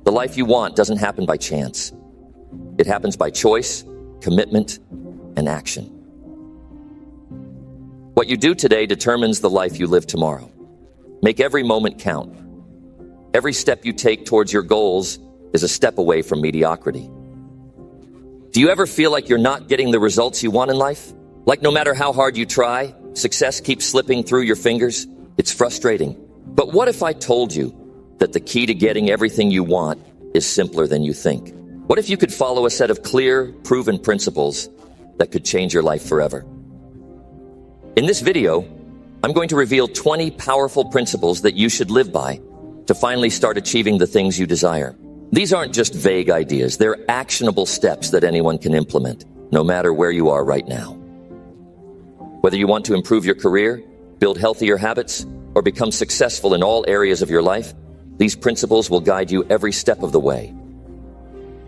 The life you want doesn't happen by chance. It happens by choice, commitment, and action. What you do today determines the life you live tomorrow. Make every moment count. Every step you take towards your goals is a step away from mediocrity. Do you ever feel like you're not getting the results you want in life? Like no matter how hard you try, success keeps slipping through your fingers? It's frustrating. But what if I told you that the key to getting everything you want is simpler than you think? What if you could follow a set of clear, proven principles that could change your life forever? In this video, I'm going to reveal 20 powerful principles that you should live by to finally start achieving the things you desire. These aren't just vague ideas. They're actionable steps that anyone can implement, no matter where you are right now. Whether you want to improve your career, build healthier habits, or become successful in all areas of your life, these principles will guide you every step of the way.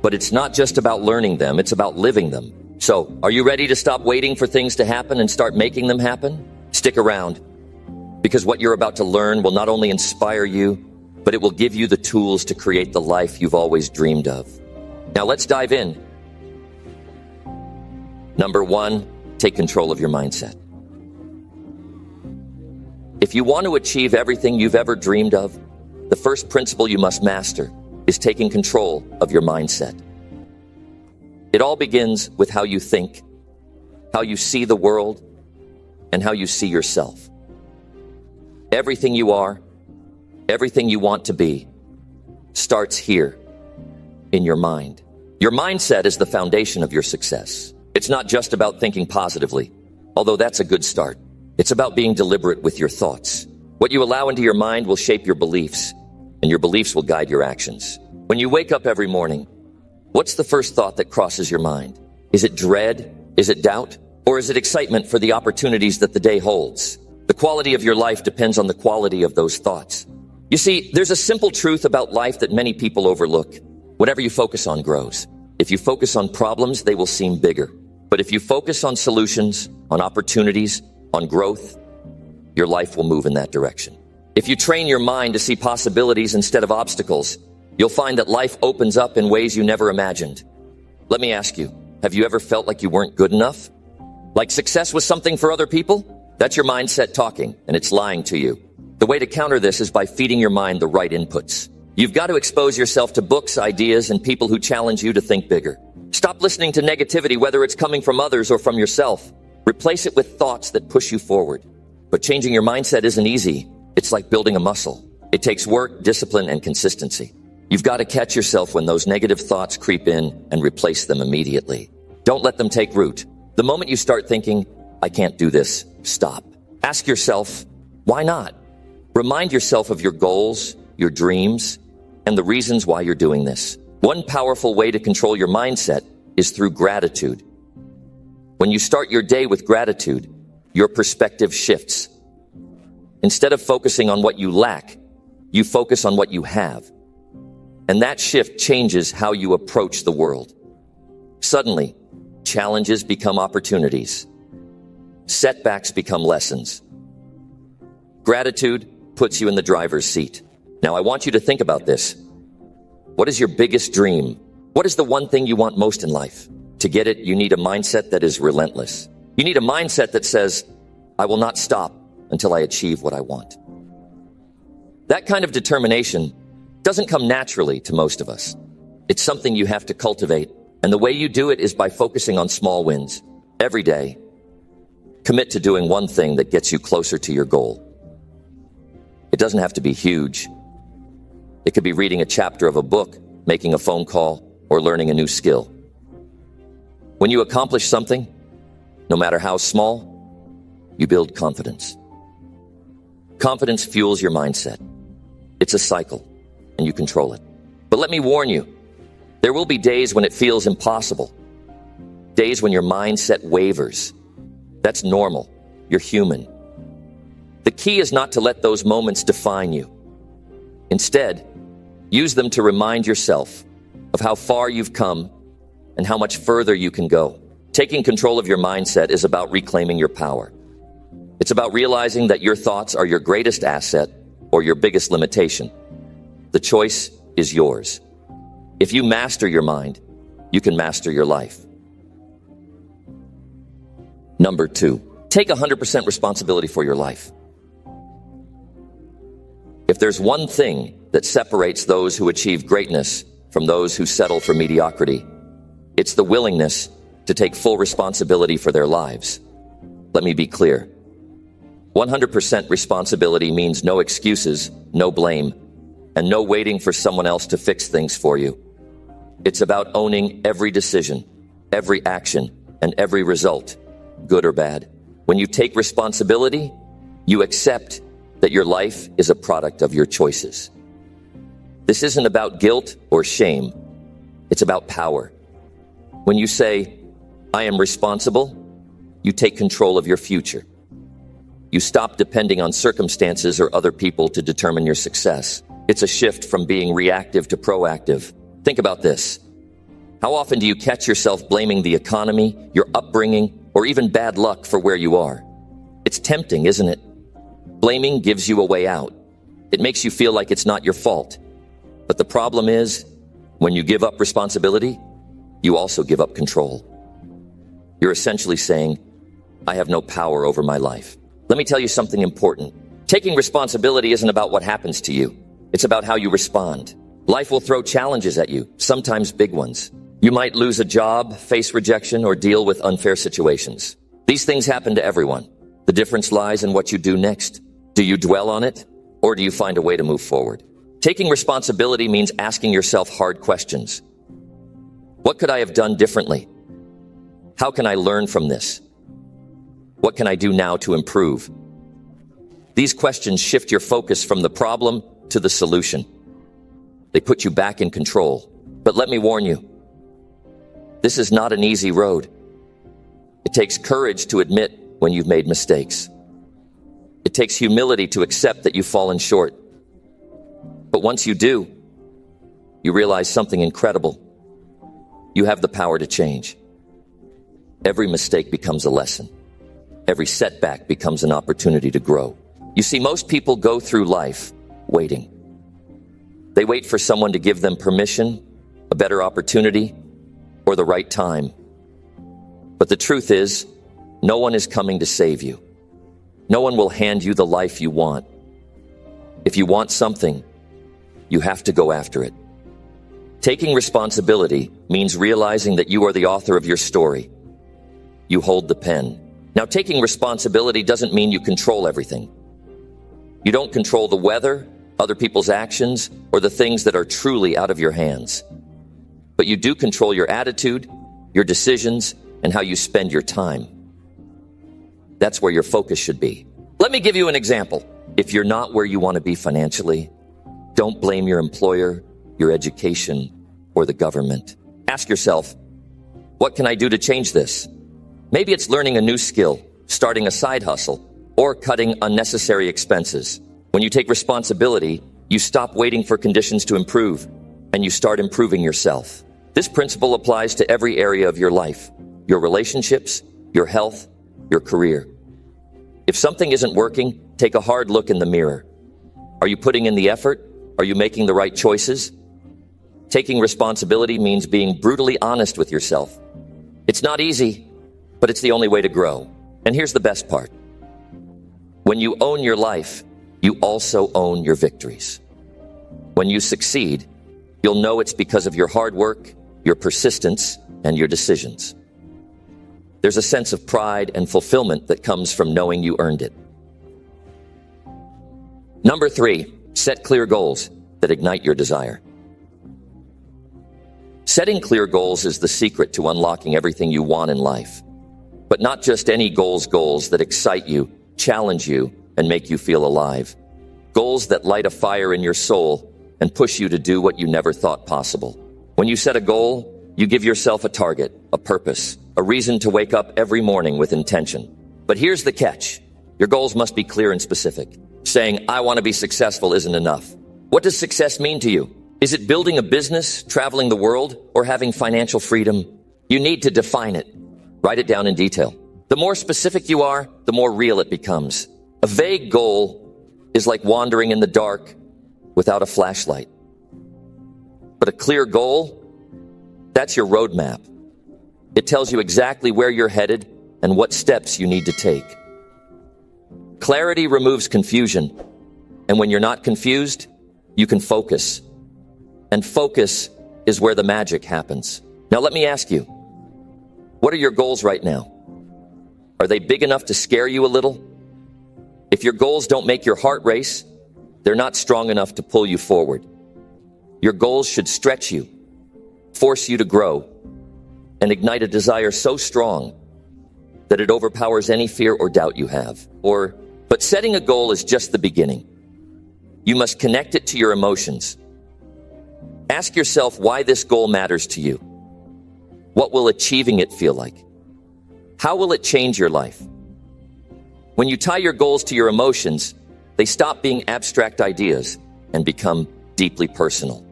But it's not just about learning them, it's about living them. So, are you ready to stop waiting for things to happen and start making them happen? Stick around, because what you're about to learn will not only inspire you, but it will give you the tools to create the life you've always dreamed of. Now let's dive in. Number 1, take control of your mindset. If you want to achieve everything you've ever dreamed of, the first principle you must master is taking control of your mindset. It all begins with how you think, how you see the world, and how you see yourself. Everything you are, everything you want to be, starts here, in your mind. Your mindset is the foundation of your success. It's not just about thinking positively, although that's a good start. It's about being deliberate with your thoughts. What you allow into your mind will shape your beliefs, and your beliefs will guide your actions. When you wake up every morning, what's the first thought that crosses your mind? Is it dread? Is it doubt? Or is it excitement for the opportunities that the day holds? The quality of your life depends on the quality of those thoughts. You see, there's a simple truth about life that many people overlook. Whatever you focus on grows. If you focus on problems, they will seem bigger. But if you focus on solutions, on opportunities, on growth, your life will move in that direction. If you train your mind to see possibilities instead of obstacles, you'll find that life opens up in ways you never imagined. Let me ask you, have you ever felt like you weren't good enough? Like success was something for other people? That's your mindset talking, and it's lying to you. The way to counter this is by feeding your mind the right inputs. You've got to expose yourself to books, ideas, and people who challenge you to think bigger. Stop listening to negativity, whether it's coming from others or from yourself. Replace it with thoughts that push you forward. But changing your mindset isn't easy. It's like building a muscle. It takes work, discipline, and consistency. You've got to catch yourself when those negative thoughts creep in and replace them immediately. Don't let them take root. The moment you start thinking, I can't do this, stop. Ask yourself, why not? Remind yourself of your goals, your dreams, and the reasons why you're doing this. One powerful way to control your mindset is through gratitude. When you start your day with gratitude, your perspective shifts. Instead of focusing on what you lack, you focus on what you have. And that shift changes how you approach the world. Suddenly, challenges become opportunities. Setbacks become lessons. Gratitude puts you in the driver's seat. Now, I want you to think about this. What is your biggest dream? What is the one thing you want most in life? To get it, you need a mindset that is relentless. You need a mindset that says, I will not stop until I achieve what I want. That kind of determination doesn't come naturally to most of us. It's something you have to cultivate, and the way you do it is by focusing on small wins. Every day, commit to doing one thing that gets you closer to your goal. It doesn't have to be huge. It could be reading a chapter of a book, making a phone call, or learning a new skill. When you accomplish something, no matter how small, you build confidence. Confidence fuels your mindset. It's a cycle, and you control it. But let me warn you, there will be days when it feels impossible. Days when your mindset wavers. That's normal. You're human. The key is not to let those moments define you. Instead, use them to remind yourself of how far you've come and how much further you can go. Taking control of your mindset is about reclaiming your power. It's about realizing that your thoughts are your greatest asset or your biggest limitation. The choice is yours. If you master your mind, you can master your life. Number 2, take 100% responsibility for your life. If there's one thing that separates those who achieve greatness from those who settle for mediocrity, it's the willingness to take full responsibility for their lives. Let me be clear. 100% responsibility means no excuses, no blame, and no waiting for someone else to fix things for you. It's about owning every decision, every action, and every result, good or bad. When you take responsibility, you accept that your life is a product of your choices. This isn't about guilt or shame. It's about power. When you say, I am responsible, you take control of your future. You stop depending on circumstances or other people to determine your success. It's a shift from being reactive to proactive. Think about this. How often do you catch yourself blaming the economy, your upbringing, or even bad luck for where you are? It's tempting, isn't it? Blaming gives you a way out. It makes you feel like it's not your fault. But the problem is, when you give up responsibility, you also give up control. You're essentially saying, I have no power over my life. Let me tell you something important. Taking responsibility isn't about what happens to you. It's about how you respond. Life will throw challenges at you, sometimes big ones. You might lose a job, face rejection, or deal with unfair situations. These things happen to everyone. The difference lies in what you do next. Do you dwell on it, or do you find a way to move forward? Taking responsibility means asking yourself hard questions. What could I have done differently? How can I learn from this? What can I do now to improve? These questions shift your focus from the problem to the solution. They put you back in control. But let me warn you, this is not an easy road. It takes courage to admit when you've made mistakes. It takes humility to accept that you've fallen short. But once you do, you realize something incredible. You have the power to change. Every mistake becomes a lesson. Every setback becomes an opportunity to grow. You see, most people go through life waiting. They wait for someone to give them permission, a better opportunity, or the right time. But the truth is, no one is coming to save you. No one will hand you the life you want. If you want something, you have to go after it. Taking responsibility means realizing that you are the author of your story. You hold the pen. Now, taking responsibility doesn't mean you control everything. You don't control the weather, other people's actions, or the things that are truly out of your hands. But you do control your attitude, your decisions, and how you spend your time. That's where your focus should be. Let me give you an example. If you're not where you want to be financially, don't blame your employer, your education, or the government. Ask yourself, what can I do to change this? Maybe it's learning a new skill, starting a side hustle, or cutting unnecessary expenses. When you take responsibility, you stop waiting for conditions to improve, and you start improving yourself. This principle applies to every area of your life, your relationships, your health, your career. If something isn't working, take a hard look in the mirror. Are you putting in the effort? Are you making the right choices? Taking responsibility means being brutally honest with yourself. It's not easy, but it's the only way to grow. And here's the best part. When you own your life, you also own your victories. When you succeed, you'll know it's because of your hard work, your persistence, and your decisions. There's a sense of pride and fulfillment that comes from knowing you earned it. Number 3, set clear goals that ignite your desire. Setting clear goals is the secret to unlocking everything you want in life. But not just any goals that excite you, challenge you, and make you feel alive. Goals that light a fire in your soul and push you to do what you never thought possible. When you set a goal, you give yourself a target, a purpose, a reason to wake up every morning with intention. But here's the catch. Your goals must be clear and specific. Saying, I want to be successful isn't enough. What does success mean to you? Is it building a business, traveling the world, or having financial freedom? You need to define it. Write it down in detail. The more specific you are, the more real it becomes. A vague goal is like wandering in the dark without a flashlight. But a clear goal, that's your roadmap. It tells you exactly where you're headed and what steps you need to take. Clarity removes confusion, and when you're not confused, you can focus. And focus is where the magic happens. Now let me ask you, what are your goals right now? Are they big enough to scare you a little? If your goals don't make your heart race, they're not strong enough to pull you forward. Your goals should stretch you, force you to grow, and ignite a desire so strong that it overpowers any fear or doubt you have. But setting a goal is just the beginning. You must connect it to your emotions. Ask yourself why this goal matters to you. What will achieving it feel like? How will it change your life? When you tie your goals to your emotions, they stop being abstract ideas and become deeply personal.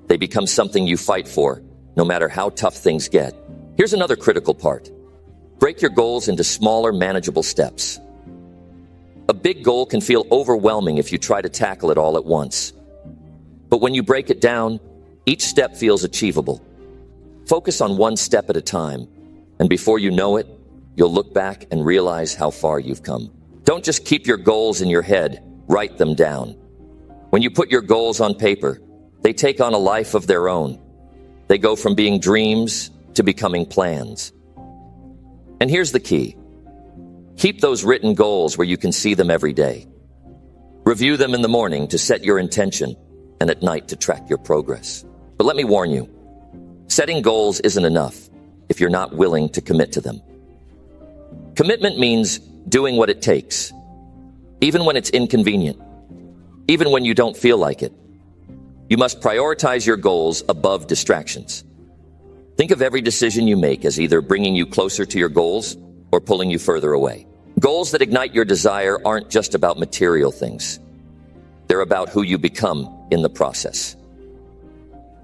They become something you fight for, no matter how tough things get. Here's another critical part. Break your goals into smaller, manageable steps. A big goal can feel overwhelming if you try to tackle it all at once. But when you break it down, each step feels achievable. Focus on one step at a time, and before you know it, you'll look back and realize how far you've come. Don't just keep your goals in your head, write them down. When you put your goals on paper, they take on a life of their own. They go from being dreams to becoming plans. And here's the key. Keep those written goals where you can see them every day. Review them in the morning to set your intention and at night to track your progress. But let me warn you, setting goals isn't enough if you're not willing to commit to them. Commitment means doing what it takes, even when it's inconvenient, even when you don't feel like it. You must prioritize your goals above distractions. Think of every decision you make as either bringing you closer to your goals or pulling you further away. Goals that ignite your desire aren't just about material things. They're about who you become in the process.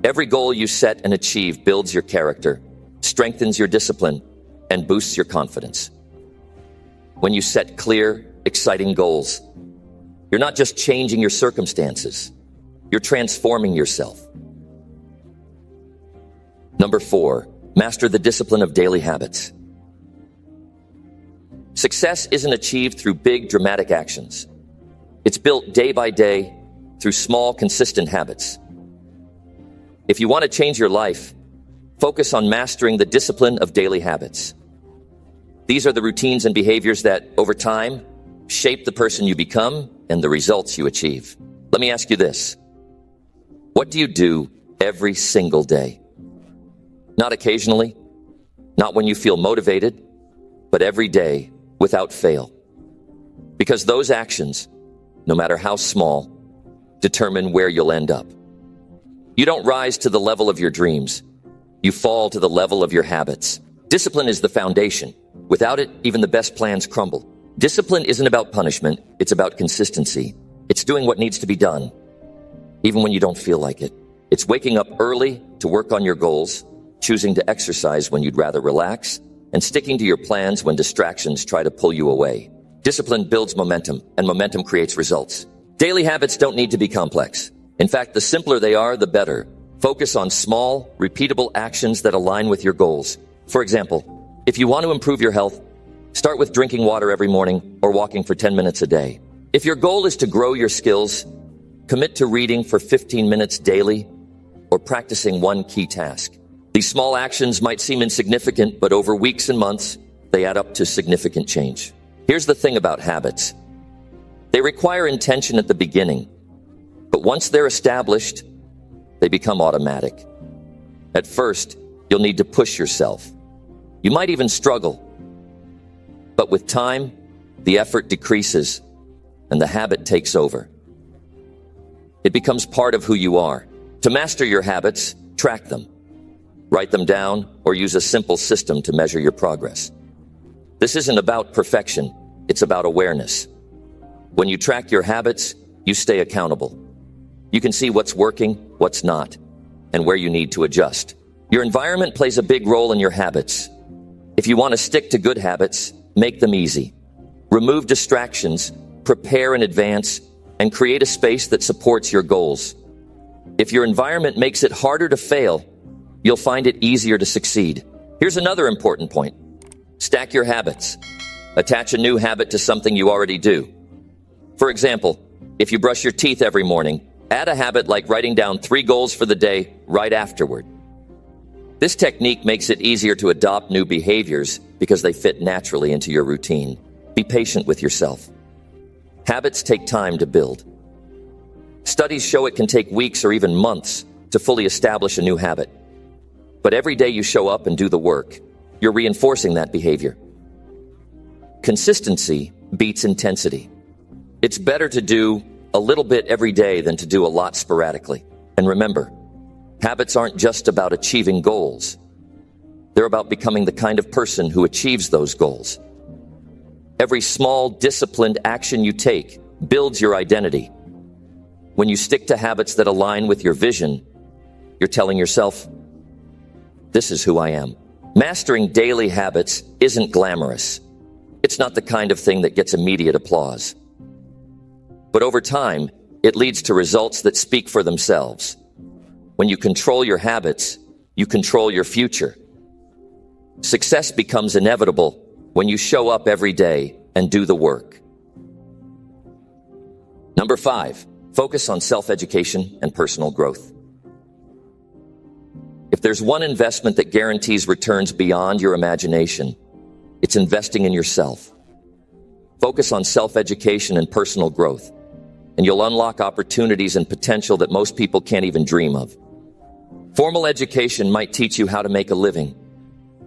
Every goal you set and achieve builds your character, strengthens your discipline, and boosts your confidence. When you set clear, exciting goals, you're not just changing your circumstances, you're transforming yourself. Number 4, master the discipline of daily habits. Success isn't achieved through big, dramatic actions. It's built day by day through small, consistent habits. If you want to change your life, focus on mastering the discipline of daily habits. These are the routines and behaviors that, over time, shape the person you become and the results you achieve. Let me ask you this. What do you do every single day? Not occasionally, not when you feel motivated, but every day without fail. Because those actions, no matter how small, determine where you'll end up. You don't rise to the level of your dreams. You fall to the level of your habits. Discipline is the foundation. Without it, even the best plans crumble. Discipline isn't about punishment. It's about consistency. It's doing what needs to be done, even when you don't feel like it. It's waking up early to work on your goals, choosing to exercise when you'd rather relax, and sticking to your plans when distractions try to pull you away. Discipline builds momentum, and momentum creates results. Daily habits don't need to be complex. In fact, the simpler they are, the better. Focus on small, repeatable actions that align with your goals. For example, if you want to improve your health, start with drinking water every morning or walking for 10 minutes a day. If your goal is to grow your skills, commit to reading for 15 minutes daily or practicing one key task. These small actions might seem insignificant, but over weeks and months, they add up to significant change. Here's the thing about habits. They require intention at the beginning, but once they're established, they become automatic. At first, you'll need to push yourself. You might even struggle. But with time, the effort decreases and the habit takes over. It becomes part of who you are. To master your habits, track them. Write them down or use a simple system to measure your progress. This isn't about perfection, it's about awareness. When you track your habits, you stay accountable. You can see what's working, what's not, and where you need to adjust. Your environment plays a big role in your habits. If you want to stick to good habits, make them easy. Remove distractions, prepare in advance, and create a space that supports your goals. If your environment makes it harder to fail, you'll find it easier to succeed. Here's another important point. Stack your habits. Attach a new habit to something you already do. For example, if you brush your teeth every morning, add a habit like writing down 3 goals for the day right afterward. This technique makes it easier to adopt new behaviors because they fit naturally into your routine. Be patient with yourself. Habits take time to build. Studies show it can take weeks or even months to fully establish a new habit. But every day you show up and do the work, you're reinforcing that behavior. Consistency beats intensity. It's better to do a little bit every day than to do a lot sporadically. And remember, habits aren't just about achieving goals. They're about becoming the kind of person who achieves those goals. Every small, disciplined action you take builds your identity. When you stick to habits that align with your vision, you're telling yourself, this is who I am. Mastering daily habits isn't glamorous. It's not the kind of thing that gets immediate applause. But over time, it leads to results that speak for themselves. When you control your habits, you control your future. Success becomes inevitable when you show up every day and do the work. Number 5, focus on self-education and personal growth. If there's one investment that guarantees returns beyond your imagination, it's investing in yourself. Focus on self-education and personal growth, and you'll unlock opportunities and potential that most people can't even dream of. Formal education might teach you how to make a living,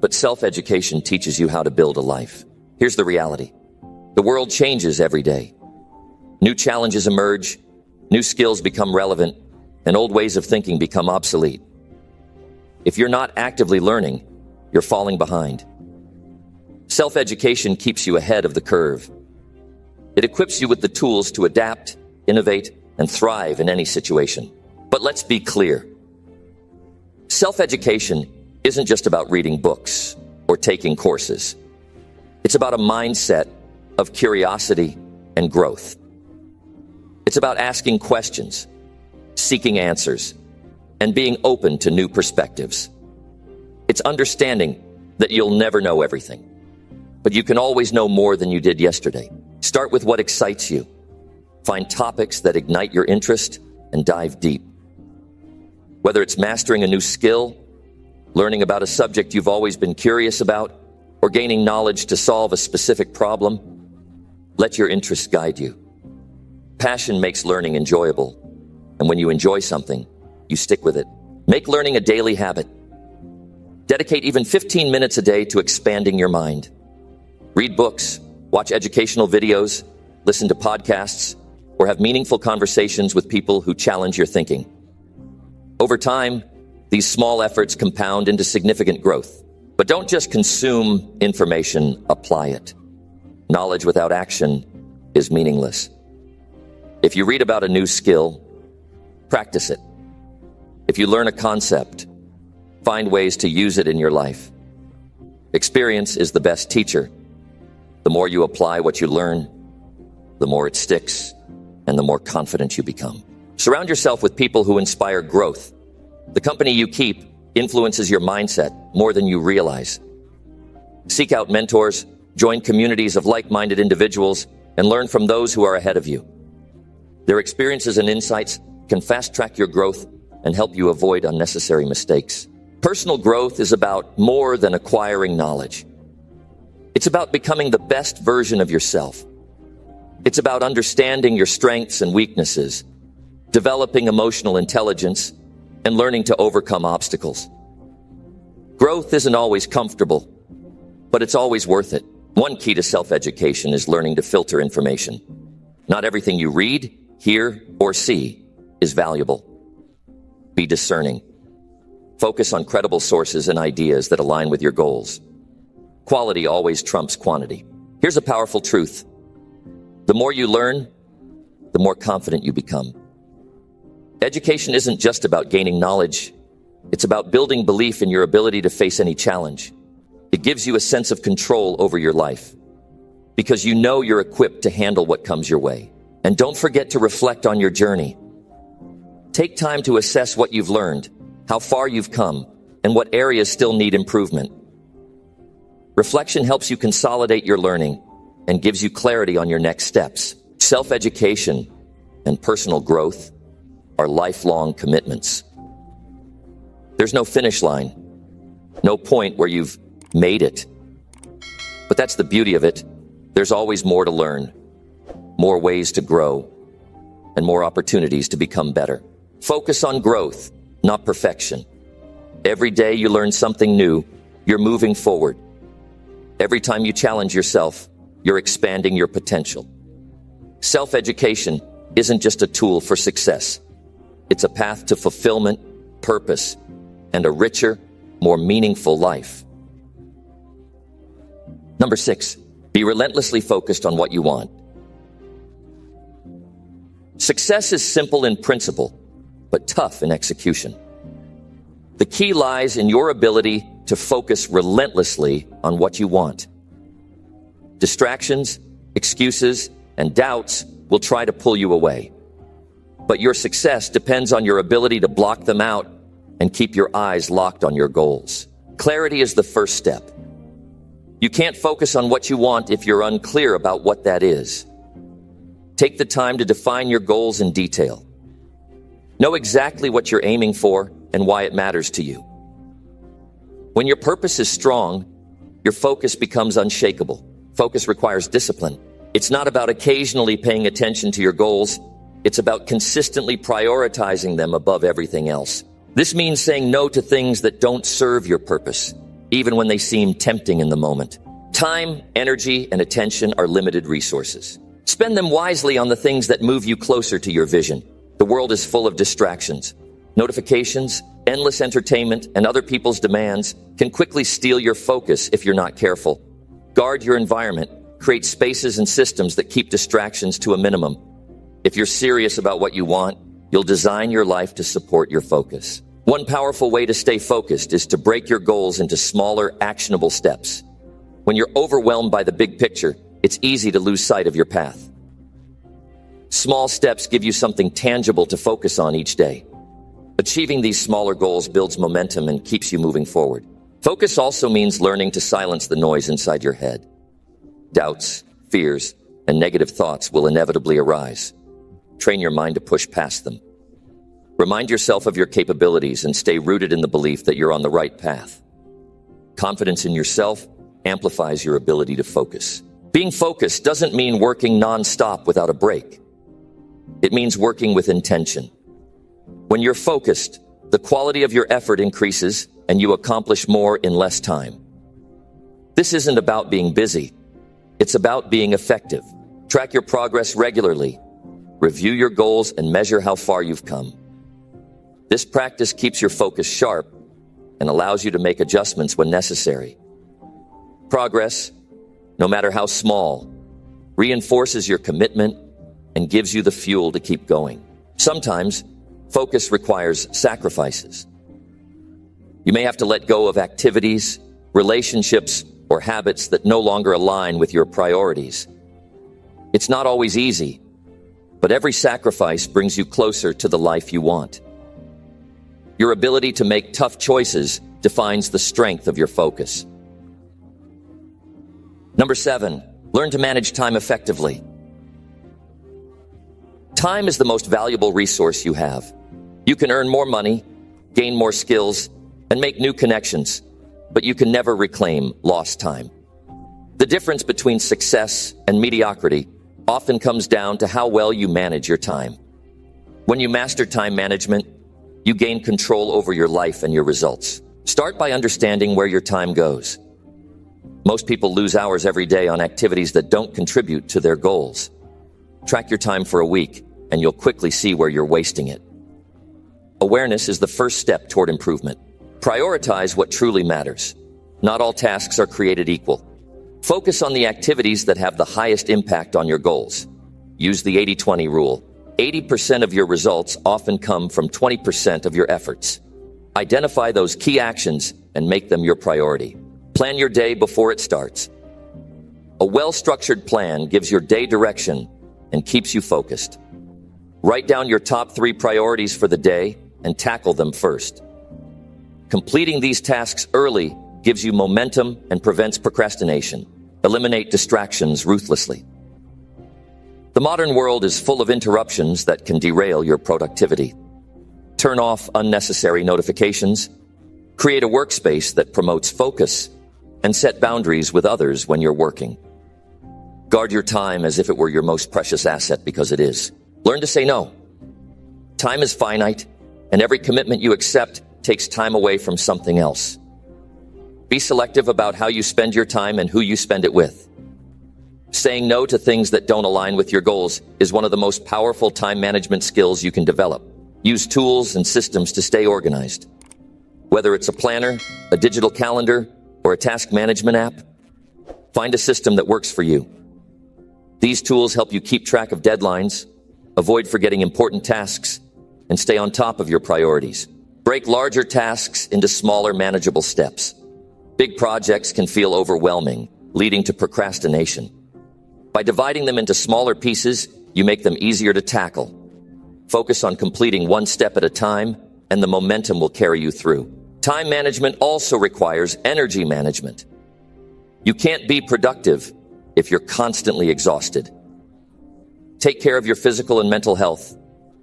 but self-education teaches you how to build a life. Here's the reality. The world changes every day. New challenges emerge, new skills become relevant, and old ways of thinking become obsolete. If you're not actively learning, you're falling behind. Self-education keeps you ahead of the curve. It equips you with the tools to adapt, innovate, and thrive in any situation. But let's be clear. Self-education isn't just about reading books or taking courses. It's about a mindset of curiosity and growth. It's about asking questions, seeking answers, and being open to new perspectives. It's understanding that you'll never know everything, but you can always know more than you did yesterday. Start with what excites you. Find topics that ignite your interest and dive deep. Whether it's mastering a new skill, learning about a subject you've always been curious about, or gaining knowledge to solve a specific problem, let your interests guide you. Passion makes learning enjoyable, and when you enjoy something, you stick with it. Make learning a daily habit. Dedicate even 15 minutes a day to expanding your mind. Read books, watch educational videos, listen to podcasts, or have meaningful conversations with people who challenge your thinking. Over time, these small efforts compound into significant growth. But don't just consume information, apply it. Knowledge without action is meaningless. If you read about a new skill, practice it. If you learn a concept, find ways to use it in your life. Experience is the best teacher. The more you apply what you learn, the more it sticks, and the more confident you become. Surround yourself with people who inspire growth. The company you keep influences your mindset more than you realize. Seek out mentors, join communities of like-minded individuals, and learn from those who are ahead of you. Their experiences and insights can fast-track your growth and help you avoid unnecessary mistakes. Personal growth is about more than acquiring knowledge. It's about becoming the best version of yourself. It's about understanding your strengths and weaknesses, developing emotional intelligence, and learning to overcome obstacles. Growth isn't always comfortable, but it's always worth it. One key to self-education is learning to filter information. Not everything you read, hear, or see is valuable. Be discerning. Focus on credible sources and ideas that align with your goals. Quality always trumps quantity. Here's a powerful truth. The more you learn, the more confident you become. Education isn't just about gaining knowledge. It's about building belief in your ability to face any challenge. It gives you a sense of control over your life because you know you're equipped to handle what comes your way. And don't forget to reflect on your journey. Take time to assess what you've learned, how far you've come, and what areas still need improvement. Reflection helps you consolidate your learning and gives you clarity on your next steps. Self-education and personal growth are lifelong commitments. There's no finish line, no point where you've made it. But that's the beauty of it. There's always more to learn, more ways to grow, and more opportunities to become better. Focus on growth, not perfection. Every day you learn something new, you're moving forward. Every time you challenge yourself, you're expanding your potential. Self-education isn't just a tool for success. It's a path to fulfillment, purpose, and a richer, more meaningful life. Number 6, be relentlessly focused on what you want. Success is simple in principle, but tough in execution. The key lies in your ability to focus relentlessly on what you want. Distractions, excuses, and doubts will try to pull you away. But your success depends on your ability to block them out and keep your eyes locked on your goals. Clarity is the first step. You can't focus on what you want if you're unclear about what that is. Take the time to define your goals in detail. Know exactly what you're aiming for and why it matters to you. When your purpose is strong, your focus becomes unshakable. Focus requires discipline. It's not about occasionally paying attention to your goals. It's about consistently prioritizing them above everything else. This means saying no to things that don't serve your purpose, even when they seem tempting in the moment. Time, energy, and attention are limited resources. Spend them wisely on the things that move you closer to your vision. The world is full of distractions. Notifications, endless entertainment, and other people's demands can quickly steal your focus if you're not careful. Guard your environment. Create spaces and systems that keep distractions to a minimum. If you're serious about what you want, you'll design your life to support your focus. One powerful way to stay focused is to break your goals into smaller, actionable steps. When you're overwhelmed by the big picture, it's easy to lose sight of your path. Small steps give you something tangible to focus on each day. Achieving these smaller goals builds momentum and keeps you moving forward. Focus also means learning to silence the noise inside your head. Doubts, fears, and negative thoughts will inevitably arise. Train your mind to push past them. Remind yourself of your capabilities and stay rooted in the belief that you're on the right path. Confidence in yourself amplifies your ability to focus. Being focused doesn't mean working non-stop without a break. It means working with intention. When you're focused, the quality of your effort increases and you accomplish more in less time. This isn't about being busy. It's about being effective. Track your progress regularly. Review your goals and measure how far you've come. This practice keeps your focus sharp and allows you to make adjustments when necessary. Progress, no matter how small, reinforces your commitment and gives you the fuel to keep going. Sometimes, focus requires sacrifices. You may have to let go of activities, relationships, or habits that no longer align with your priorities. It's not always easy, but every sacrifice brings you closer to the life you want. Your ability to make tough choices defines the strength of your focus. Number 7, learn to manage time effectively. Time is the most valuable resource you have. You can earn more money, gain more skills, and make new connections, but you can never reclaim lost time. The difference between success and mediocrity often comes down to how well you manage your time. When you master time management, you gain control over your life and your results. Start by understanding where your time goes. Most people lose hours every day on activities that don't contribute to their goals. Track your time for a week, and you'll quickly see where you're wasting it. Awareness is the first step toward improvement. Prioritize what truly matters. Not all tasks are created equal. Focus on the activities that have the highest impact on your goals. Use the 80-20 rule. 80% of your results often come from 20% of your efforts. Identify those key actions and make them your priority. Plan your day before it starts. A well-structured plan gives your day direction and keeps you focused. Write down your top 3 priorities for the day and tackle them first. Completing these tasks early gives you momentum and prevents procrastination. Eliminate distractions ruthlessly. The modern world is full of interruptions that can derail your productivity. Turn off unnecessary notifications, create a workspace that promotes focus, and set boundaries with others when you're working. Guard your time as if it were your most precious asset, because it is. Learn to say no. Time is finite, and every commitment you accept takes time away from something else. Be selective about how you spend your time and who you spend it with. Saying no to things that don't align with your goals is one of the most powerful time management skills you can develop. Use tools and systems to stay organized. Whether it's a planner, a digital calendar, or a task management app, find a system that works for you. These tools help you keep track of deadlines, avoid forgetting important tasks, and stay on top of your priorities. Break larger tasks into smaller, manageable steps. Big projects can feel overwhelming, leading to procrastination. By dividing them into smaller pieces, you make them easier to tackle. Focus on completing one step at a time, and the momentum will carry you through. Time management also requires energy management. You can't be productive if you're constantly exhausted. Take care of your physical and mental health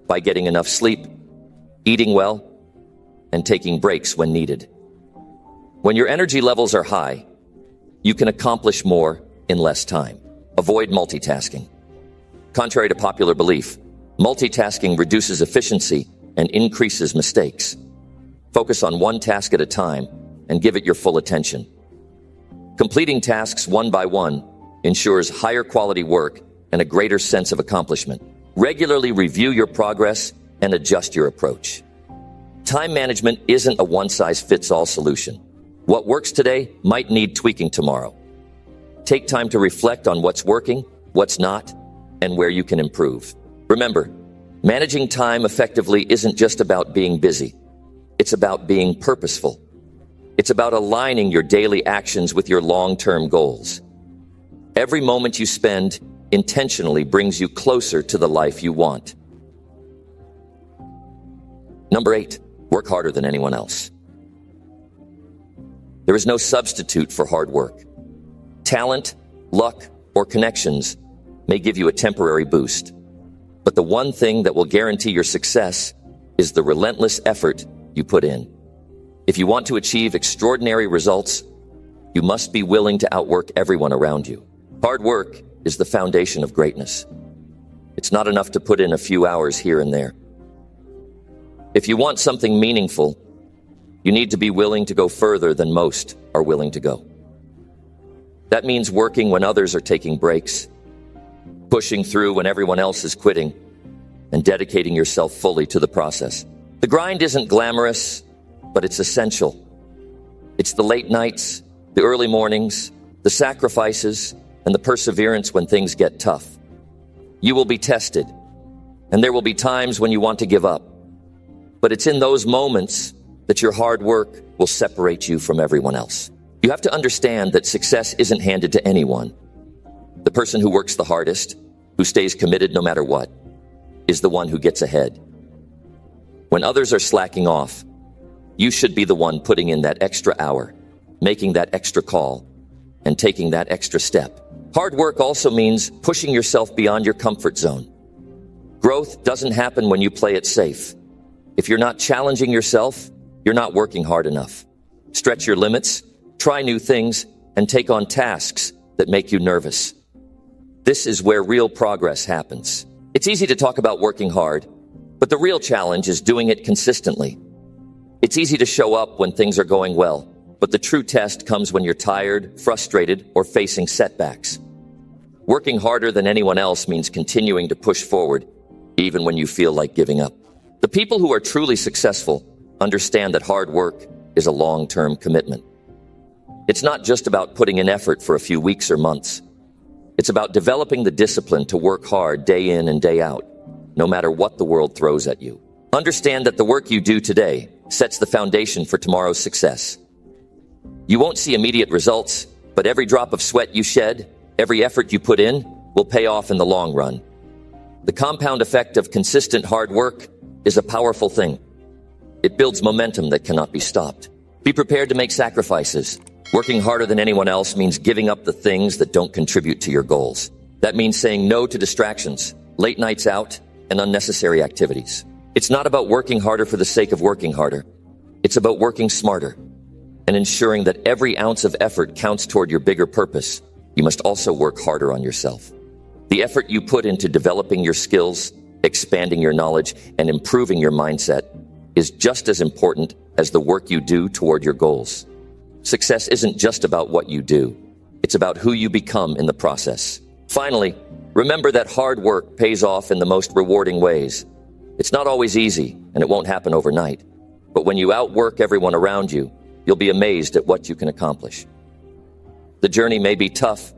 by getting enough sleep, eating well, and taking breaks when needed. When your energy levels are high, you can accomplish more in less time. Avoid multitasking. Contrary to popular belief, multitasking reduces efficiency and increases mistakes. Focus on one task at a time and give it your full attention. Completing tasks one by one ensures higher quality work and a greater sense of accomplishment. Regularly review your progress and adjust your approach. Time management isn't a one-size-fits-all solution. What works today might need tweaking tomorrow. Take time to reflect on what's working, what's not, and where you can improve. Remember, managing time effectively isn't just about being busy. It's about being purposeful. It's about aligning your daily actions with your long-term goals. Every moment you spend intentionally brings you closer to the life you want. Number 8, work harder than anyone else. There is no substitute for hard work. Talent, luck, or connections may give you a temporary boost, but the one thing that will guarantee your success is the relentless effort you put in. If you want to achieve extraordinary results, you must be willing to outwork everyone around you. Hard work is the foundation of greatness. It's not enough to put in a few hours here and there. If you want something meaningful, you need to be willing to go further than most are willing to go. That means working when others are taking breaks, pushing through when everyone else is quitting, and dedicating yourself fully to the process. The grind isn't glamorous, but it's essential. It's the late nights, the early mornings, the sacrifices, and the perseverance when things get tough. You will be tested, and there will be times when you want to give up. But it's in those moments that your hard work will separate you from everyone else. You have to understand that success isn't handed to anyone. The person who works the hardest, who stays committed no matter what, is the one who gets ahead. When others are slacking off, you should be the one putting in that extra hour, making that extra call, and taking that extra step. Hard work also means pushing yourself beyond your comfort zone. Growth doesn't happen when you play it safe. If you're not challenging yourself, you're not working hard enough. Stretch your limits, try new things, and take on tasks that make you nervous. This is where real progress happens. It's easy to talk about working hard, but the real challenge is doing it consistently. It's easy to show up when things are going well, but the true test comes when you're tired, frustrated, or facing setbacks. Working harder than anyone else means continuing to push forward, even when you feel like giving up. The people who are truly successful understand that hard work is a long-term commitment. It's not just about putting in effort for a few weeks or months. It's about developing the discipline to work hard day in and day out, no matter what the world throws at you. Understand that the work you do today sets the foundation for tomorrow's success. You won't see immediate results, but every drop of sweat you shed, every effort you put in, will pay off in the long run. The compound effect of consistent hard work is a powerful thing. It builds momentum that cannot be stopped. Be prepared to make sacrifices. Working harder than anyone else means giving up the things that don't contribute to your goals. That means saying no to distractions, late nights out, and unnecessary activities. It's not about working harder for the sake of working harder. It's about working smarter and ensuring that every ounce of effort counts toward your bigger purpose. You must also work harder on yourself. The effort you put into developing your skills, expanding your knowledge, and improving your mindset is just as important as the work you do toward your goals. Success isn't just about what you do. It's about who you become in the process. Finally, remember that hard work pays off in the most rewarding ways. It's not always easy, and it won't happen overnight. But when you outwork everyone around you, you'll be amazed at what you can accomplish. The journey may be tough,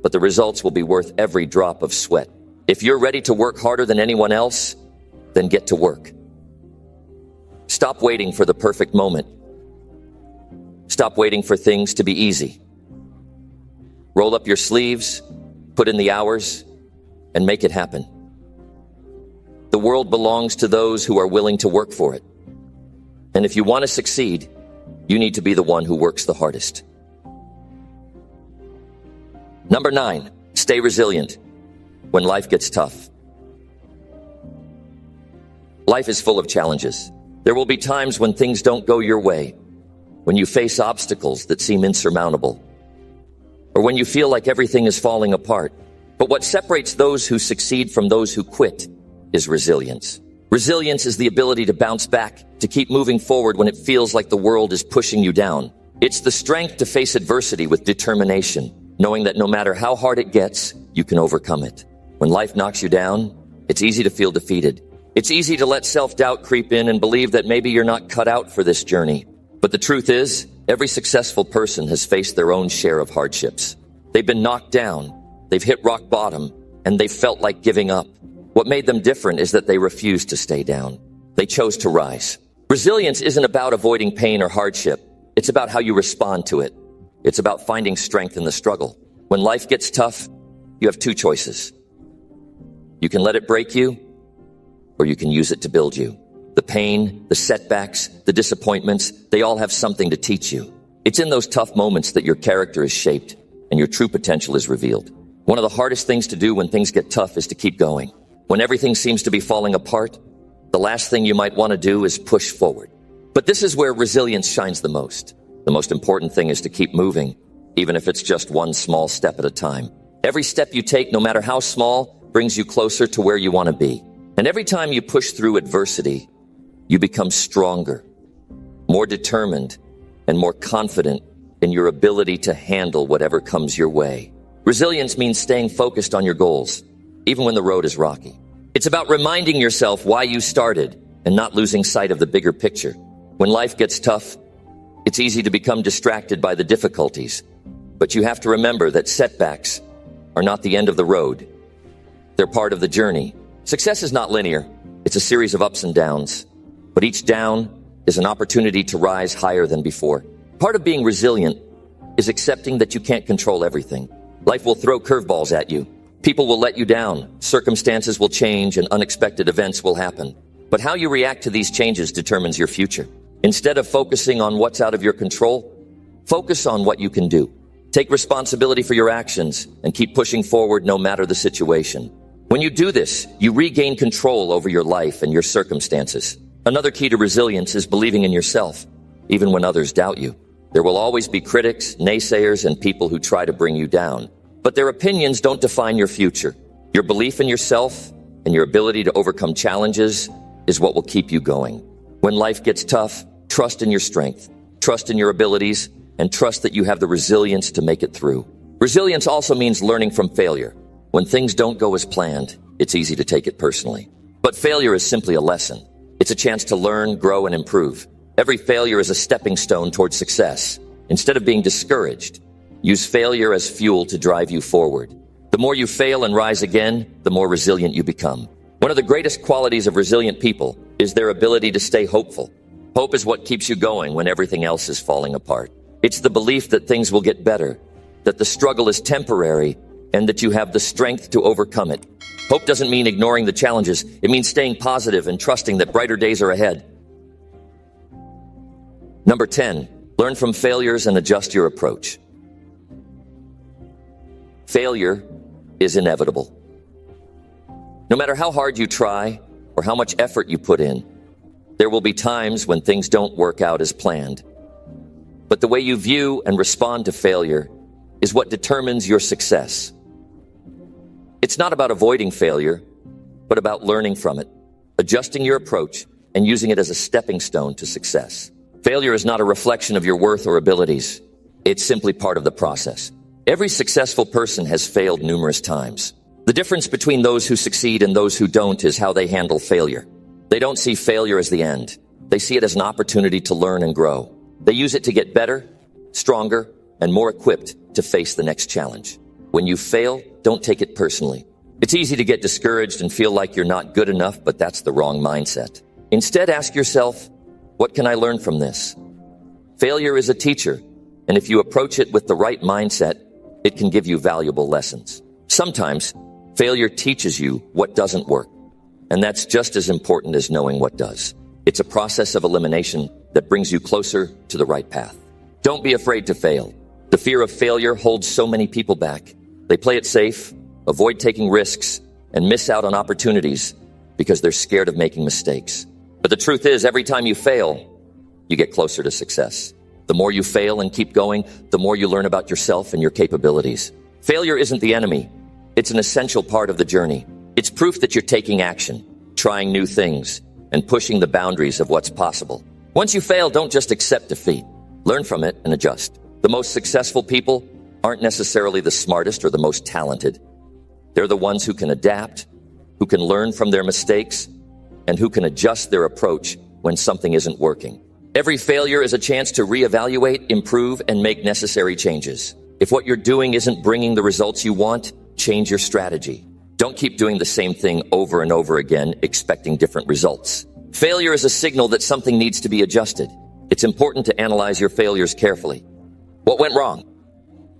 but the results will be worth every drop of sweat. If you're ready to work harder than anyone else, then get to work. Stop waiting for the perfect moment. Stop waiting for things to be easy. Roll up your sleeves, put in the hours, and make it happen. The world belongs to those who are willing to work for it. And if you want to succeed, you need to be the one who works the hardest. Number 9, stay resilient when life gets tough. Life is full of challenges. There will be times when things don't go your way, when you face obstacles that seem insurmountable, or when you feel like everything is falling apart. But what separates those who succeed from those who quit is resilience. Resilience is the ability to bounce back, to keep moving forward when it feels like the world is pushing you down. It's the strength to face adversity with determination, knowing that no matter how hard it gets, you can overcome it. When life knocks you down, it's easy to feel defeated. It's easy to let self-doubt creep in and believe that maybe you're not cut out for this journey. But the truth is, every successful person has faced their own share of hardships. They've been knocked down, they've hit rock bottom, and they felt like giving up. What made them different is that they refused to stay down. They chose to rise. Resilience isn't about avoiding pain or hardship. It's about how you respond to it. It's about finding strength in the struggle. When life gets tough, you have two choices. You can let it break you, or you can use it to build you. The pain, the setbacks, the disappointments, they all have something to teach you. It's in those tough moments that your character is shaped and your true potential is revealed. One of the hardest things to do when things get tough is to keep going. When everything seems to be falling apart, the last thing you might want to do is push forward. But this is where resilience shines the most. The most important thing is to keep moving, even if it's just one small step at a time. Every step you take, no matter how small, brings you closer to where you want to be. And every time you push through adversity, you become stronger, more determined, and more confident in your ability to handle whatever comes your way. Resilience means staying focused on your goals, even when the road is rocky. It's about reminding yourself why you started and not losing sight of the bigger picture. When life gets tough, it's easy to become distracted by the difficulties, but you have to remember that setbacks are not the end of the road. They're part of the journey. Success is not linear. It's a series of ups and downs, but each down is an opportunity to rise higher than before. Part of being resilient is accepting that you can't control everything. Life will throw curveballs at you. People will let you down. Circumstances will change and unexpected events will happen. But how you react to these changes determines your future. Instead of focusing on what's out of your control, focus on what you can do. Take responsibility for your actions and keep pushing forward no matter the situation. When you do this, you regain control over your life and your circumstances. Another key to resilience is believing in yourself, even when others doubt you. There will always be critics, naysayers, and people who try to bring you down. But their opinions don't define your future. Your belief in yourself and your ability to overcome challenges is what will keep you going. When life gets tough, trust in your strength, trust in your abilities, and trust that you have the resilience to make it through. Resilience also means learning from failure. When things don't go as planned, it's easy to take it personally. But failure is simply a lesson. It's a chance to learn, grow, and improve. Every failure is a stepping stone towards success. Instead of being discouraged, use failure as fuel to drive you forward. The more you fail and rise again, the more resilient you become. One of the greatest qualities of resilient people is their ability to stay hopeful. Hope is what keeps you going when everything else is falling apart. It's the belief that things will get better, that the struggle is temporary, and that you have the strength to overcome it. Hope doesn't mean ignoring the challenges. It means staying positive and trusting that brighter days are ahead. Number 10, learn from failures and adjust your approach. Failure is inevitable. No matter how hard you try or how much effort you put in, there will be times when things don't work out as planned. But the way you view and respond to failure is what determines your success. It's not about avoiding failure, but about learning from it, adjusting your approach, and using it as a stepping stone to success. Failure is not a reflection of your worth or abilities. It's simply part of the process. Every successful person has failed numerous times. The difference between those who succeed and those who don't is how they handle failure. They don't see failure as the end. They see it as an opportunity to learn and grow. They use it to get better, stronger, and more equipped to face the next challenge. When you fail, don't take it personally. It's easy to get discouraged and feel like you're not good enough, but that's the wrong mindset. Instead, ask yourself, what can I learn from this? Failure is a teacher, and if you approach it with the right mindset, it can give you valuable lessons. Sometimes, failure teaches you what doesn't work, and that's just as important as knowing what does. It's a process of elimination that brings you closer to the right path. Don't be afraid to fail. The fear of failure holds so many people back. They play it safe, avoid taking risks, and miss out on opportunities because they're scared of making mistakes. But the truth is, every time you fail, you get closer to success. The more you fail and keep going, the more you learn about yourself and your capabilities. Failure isn't the enemy. It's an essential part of the journey. It's proof that you're taking action, trying new things, and pushing the boundaries of what's possible. Once you fail, don't just accept defeat. Learn from it and adjust. The most successful people aren't necessarily the smartest or the most talented. They're the ones who can adapt, who can learn from their mistakes, and who can adjust their approach when something isn't working. Every failure is a chance to reevaluate, improve, and make necessary changes. If what you're doing isn't bringing the results you want, change your strategy. Don't keep doing the same thing over and over again, expecting different results. Failure is a signal that something needs to be adjusted. It's important to analyze your failures carefully. What went wrong?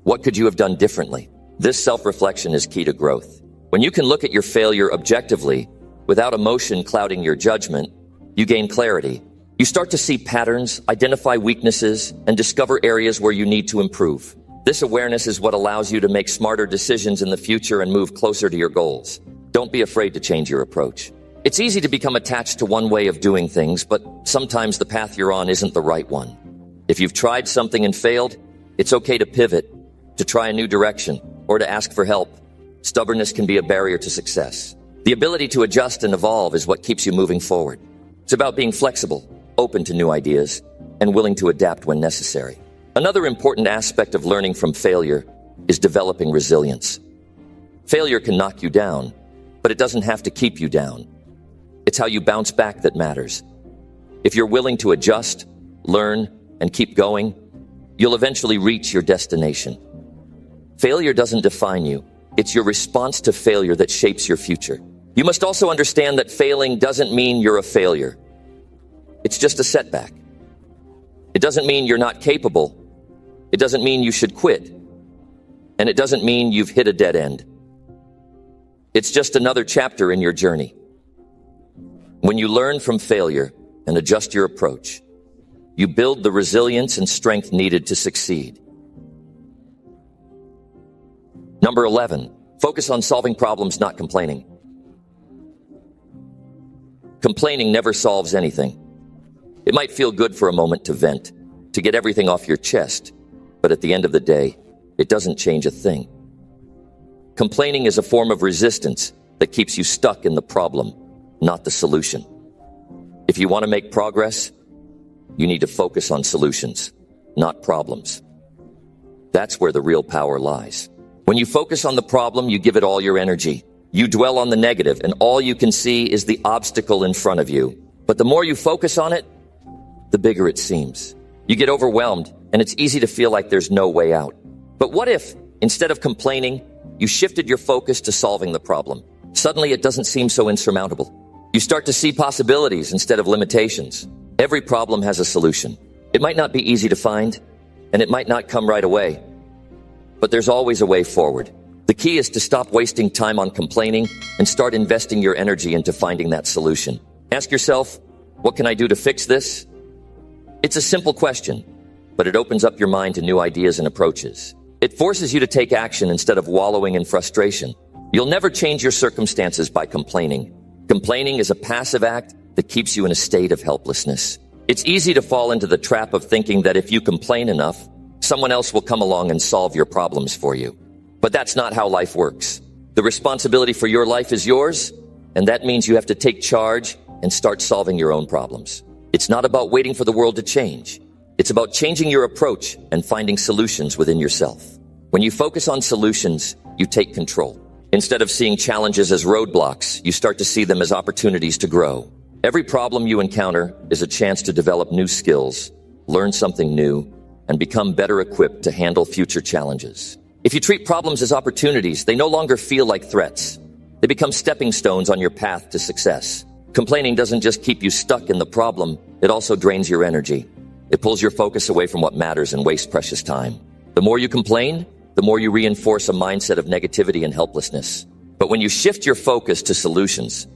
What could you have done differently? This self-reflection is key to growth. When you can look at your failure objectively, without emotion clouding your judgment, you gain clarity. You start to see patterns, identify weaknesses, and discover areas where you need to improve. This awareness is what allows you to make smarter decisions in the future and move closer to your goals. Don't be afraid to change your approach. It's easy to become attached to one way of doing things, but sometimes the path you're on isn't the right one. If you've tried something and failed, it's okay to pivot, to try a new direction, or to ask for help. Stubbornness can be a barrier to success. The ability to adjust and evolve is what keeps you moving forward. It's about being flexible, open to new ideas, and willing to adapt when necessary. Another important aspect of learning from failure is developing resilience. Failure can knock you down, but it doesn't have to keep you down. It's how you bounce back that matters. If you're willing to adjust, learn, and keep going, you'll eventually reach your destination. Failure doesn't define you. It's your response to failure that shapes your future. You must also understand that failing doesn't mean you're a failure. It's just a setback. It doesn't mean you're not capable. It doesn't mean you should quit. And it doesn't mean you've hit a dead end. It's just another chapter in your journey. When you learn from failure and adjust your approach, you build the resilience and strength needed to succeed. Number 11, focus on solving problems, not complaining. Complaining never solves anything. It might feel good for a moment to vent, to get everything off your chest, but at the end of the day, it doesn't change a thing. Complaining is a form of resistance that keeps you stuck in the problem, not the solution. If you want to make progress, you need to focus on solutions, not problems. That's where the real power lies. When you focus on the problem, you give it all your energy. You dwell on the negative, and all you can see is the obstacle in front of you. But the more you focus on it, the bigger it seems. You get overwhelmed, and it's easy to feel like there's no way out. But what if, instead of complaining, you shifted your focus to solving the problem? Suddenly, it doesn't seem so insurmountable. You start to see possibilities instead of limitations. Every problem has a solution. It might not be easy to find, and it might not come right away. But there's always a way forward. The key is to stop wasting time on complaining and start investing your energy into finding that solution. Ask yourself, what can I do to fix this? It's a simple question, but it opens up your mind to new ideas and approaches. It forces you to take action instead of wallowing in frustration. You'll never change your circumstances by complaining. Complaining is a passive act that keeps you in a state of helplessness. It's easy to fall into the trap of thinking that if you complain enough, someone else will come along and solve your problems for you. But that's not how life works. The responsibility for your life is yours, and that means you have to take charge and start solving your own problems. It's not about waiting for the world to change. It's about changing your approach and finding solutions within yourself. When you focus on solutions, you take control. Instead of seeing challenges as roadblocks, you start to see them as opportunities to grow. Every problem you encounter is a chance to develop new skills, learn something new, and become better equipped to handle future challenges. If you treat problems as opportunities, they no longer feel like threats. They become stepping stones on your path to success. Complaining doesn't just keep you stuck in the problem, it also drains your energy. It pulls your focus away from what matters and wastes precious time. The more you complain, the more you reinforce a mindset of negativity and helplessness. But when you shift your focus to solutions,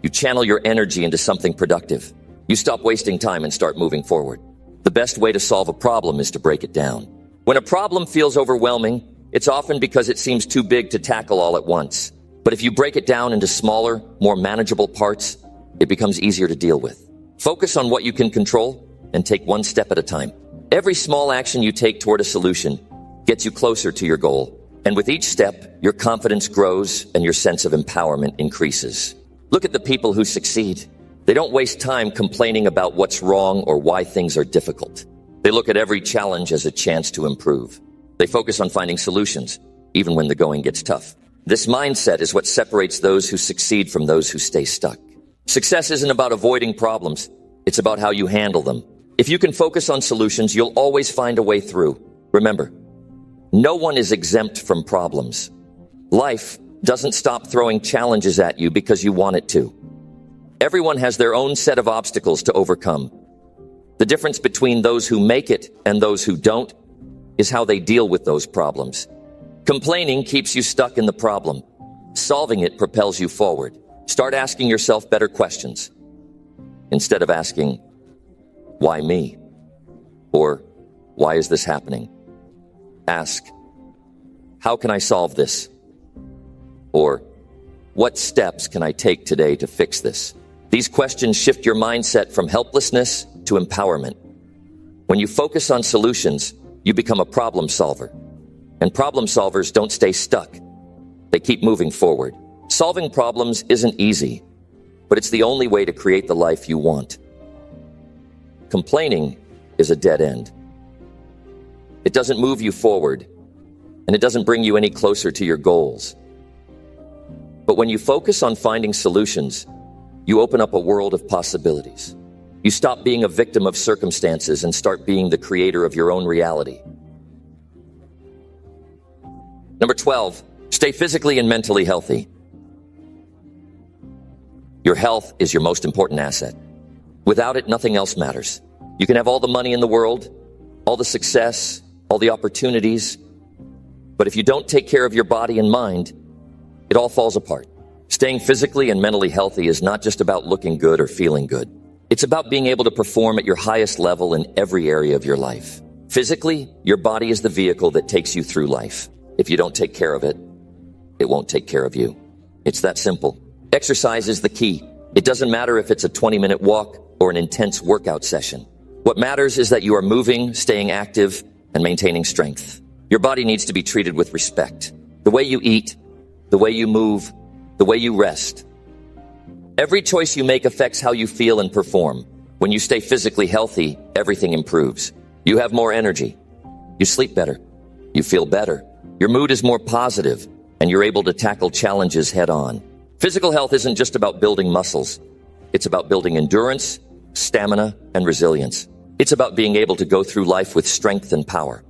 you channel your energy into something productive. You stop wasting time and start moving forward. The best way to solve a problem is to break it down. When a problem feels overwhelming, it's often because it seems too big to tackle all at once. But if you break it down into smaller, more manageable parts, it becomes easier to deal with. Focus on what you can control and take one step at a time. Every small action you take toward a solution gets you closer to your goal. And with each step, your confidence grows and your sense of empowerment increases. Look at the people who succeed. They don't waste time complaining about what's wrong or why things are difficult. They look at every challenge as a chance to improve. They focus on finding solutions, even when the going gets tough. This mindset is what separates those who succeed from those who stay stuck. Success isn't about avoiding problems. It's about how you handle them. If you can focus on solutions, you'll always find a way through. Remember, no one is exempt from problems. Life doesn't stop throwing challenges at you because you want it to. Everyone has their own set of obstacles to overcome. The difference between those who make it and those who don't is how they deal with those problems. Complaining keeps you stuck in the problem. Solving it propels you forward. Start asking yourself better questions. Instead of asking, why me? Or, why is this happening? Ask, how can I solve this? Or, what steps can I take today to fix this? These questions shift your mindset from helplessness to empowerment. When you focus on solutions, you become a problem solver. And problem solvers don't stay stuck. They keep moving forward. Solving problems isn't easy, but it's the only way to create the life you want. Complaining is a dead end. It doesn't move you forward, and it doesn't bring you any closer to your goals. But when you focus on finding solutions, you open up a world of possibilities. You stop being a victim of circumstances and start being the creator of your own reality. Number 12, stay physically and mentally healthy. Your health is your most important asset. Without it, nothing else matters. You can have all the money in the world, all the success, all the opportunities, but if you don't take care of your body and mind, it all falls apart. Staying physically and mentally healthy is not just about looking good or feeling good. It's about being able to perform at your highest level in every area of your life. Physically, your body is the vehicle that takes you through life. If you don't take care of it, it won't take care of you. It's that simple. Exercise is the key. It doesn't matter if it's a 20-minute walk or an intense workout session. What matters is that you are moving, staying active, and maintaining strength. Your body needs to be treated with respect. The way you eat, the way you move, the way you rest. Every choice you make affects how you feel and perform. When you stay physically healthy, everything improves. You have more energy. You sleep better. You feel better. Your mood is more positive, and you're able to tackle challenges head on. Physical health isn't just about building muscles. It's about building endurance, stamina, and resilience. It's about being able to go through life with strength and power,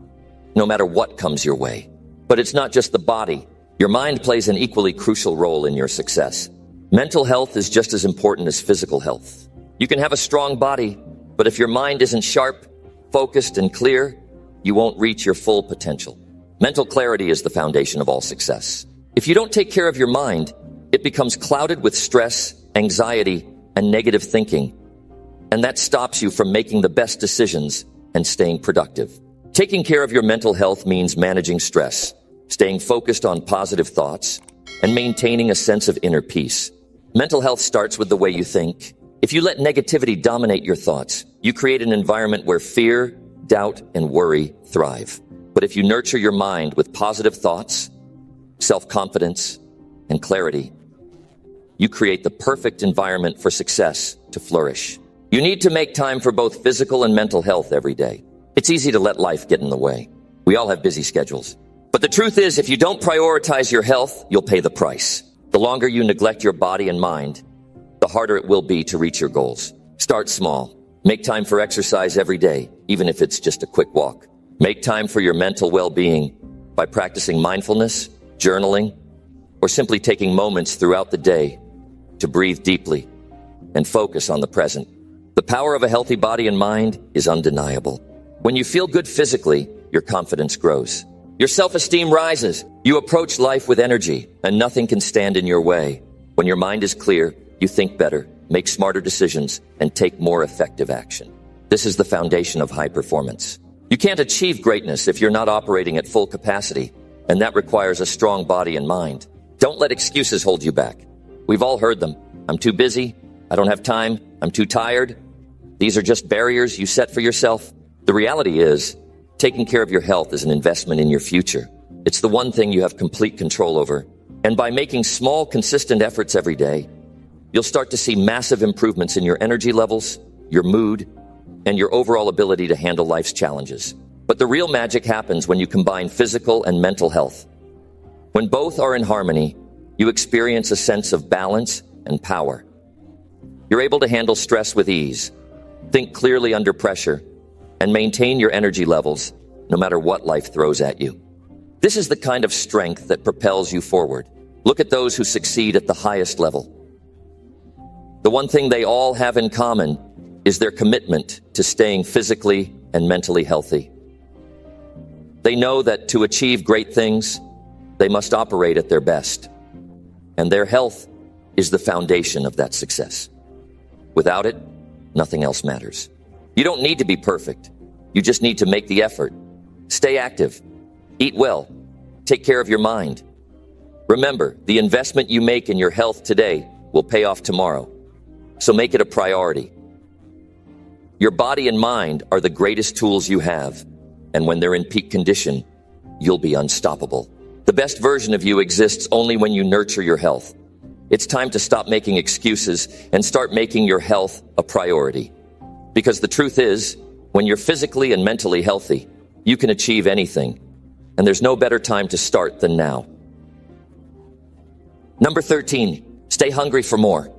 no matter what comes your way. But it's not just the body. Your mind plays an equally crucial role in your success. Mental health is just as important as physical health. You can have a strong body, but if your mind isn't sharp, focused, and clear, you won't reach your full potential. Mental clarity is the foundation of all success. If you don't take care of your mind, it becomes clouded with stress, anxiety, and negative thinking. And that stops you from making the best decisions and staying productive. Taking care of your mental health means managing stress, staying focused on positive thoughts, and maintaining a sense of inner peace. Mental health starts with the way you think. If you let negativity dominate your thoughts, you create an environment where fear, doubt, and worry thrive. But if you nurture your mind with positive thoughts, self-confidence, and clarity, you create the perfect environment for success to flourish. You need to make time for both physical and mental health every day. It's easy to let life get in the way. We all have busy schedules. But the truth is, if you don't prioritize your health, you'll pay the price. The longer you neglect your body and mind, the harder it will be to reach your goals. Start small. Make time for exercise every day, even if it's just a quick walk. Make time for your mental well-being by practicing mindfulness, journaling, or simply taking moments throughout the day to breathe deeply and focus on the present. The power of a healthy body and mind is undeniable. When you feel good physically, your confidence grows. Your self-esteem rises. You approach life with energy, and nothing can stand in your way. When your mind is clear, you think better, make smarter decisions, and take more effective action. This is the foundation of high performance. You can't achieve greatness if you're not operating at full capacity, and that requires a strong body and mind. Don't let excuses hold you back. We've all heard them. I'm too busy. I don't have time. I'm too tired. These are just barriers you set for yourself. The reality is, taking care of your health is an investment in your future. It's the one thing you have complete control over. And by making small, consistent efforts every day, you'll start to see massive improvements in your energy levels, your mood, and your overall ability to handle life's challenges. But the real magic happens when you combine physical and mental health. When both are in harmony, you experience a sense of balance and power. You're able to handle stress with ease, think clearly under pressure, and maintain your energy levels no matter what life throws at you. This is the kind of strength that propels you forward. Look at those who succeed at the highest level. The one thing they all have in common is their commitment to staying physically and mentally healthy. They know that to achieve great things, they must operate at their best, and their health is the foundation of that success. Without it, nothing else matters. You don't need to be perfect. You just need to make the effort. Stay active. Eat well. Take care of your mind. Remember, the investment you make in your health today will pay off tomorrow. So make it a priority. Your body and mind are the greatest tools you have, and when they're in peak condition, you'll be unstoppable. The best version of you exists only when you nurture your health. It's time to stop making excuses and start making your health a priority. Because the truth is, when you're physically and mentally healthy, you can achieve anything. And there's no better time to start than now. Number 13, stay hungry for more.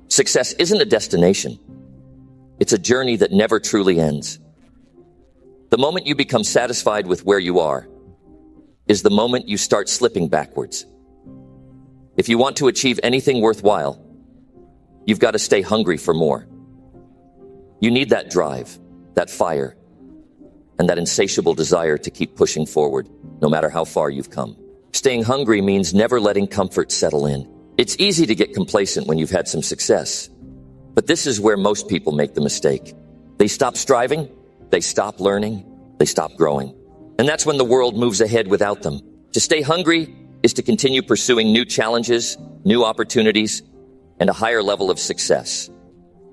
Success isn't a destination. It's a journey that never truly ends. The moment you become satisfied with where you are is the moment you start slipping backwards. If you want to achieve anything worthwhile, you've got to stay hungry for more. You need that drive, that fire, and that insatiable desire to keep pushing forward, no matter how far you've come. Staying hungry means never letting comfort settle in. It's easy to get complacent when you've had some success, but this is where most people make the mistake. They stop striving, they stop learning, they stop growing. And that's when the world moves ahead without them. To stay hungry is to continue pursuing new challenges, new opportunities, and a higher level of success,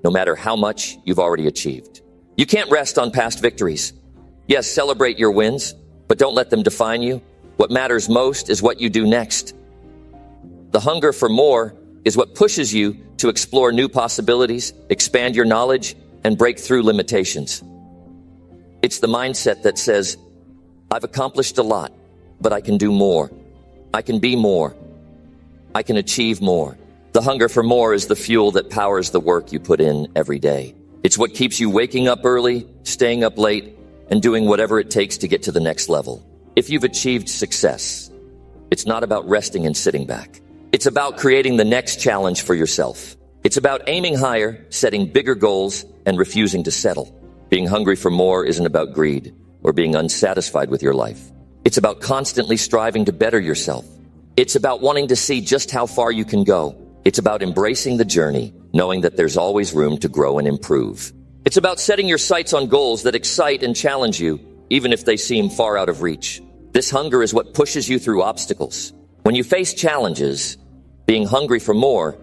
no matter how much you've already achieved. You can't rest on past victories. Yes, celebrate your wins, but don't let them define you. What matters most is what you do next. The hunger for more is what pushes you to explore new possibilities, expand your knowledge, and break through limitations. It's the mindset that says, I've accomplished a lot, but I can do more. I can be more. I can achieve more. The hunger for more is the fuel that powers the work you put in every day. It's what keeps you waking up early, staying up late, and doing whatever it takes to get to the next level. If you've achieved success, it's not about resting and sitting back. It's about creating the next challenge for yourself. It's about aiming higher, setting bigger goals, and refusing to settle. Being hungry for more isn't about greed. or being unsatisfied with your life. It's about constantly striving to better yourself. It's about wanting to see just how far you can go. It's about embracing the journey, knowing that there's always room to grow and improve. It's about setting your sights on goals that excite and challenge you, even if they seem far out of reach. This hunger is what pushes you through obstacles. When you face challenges, being hungry for more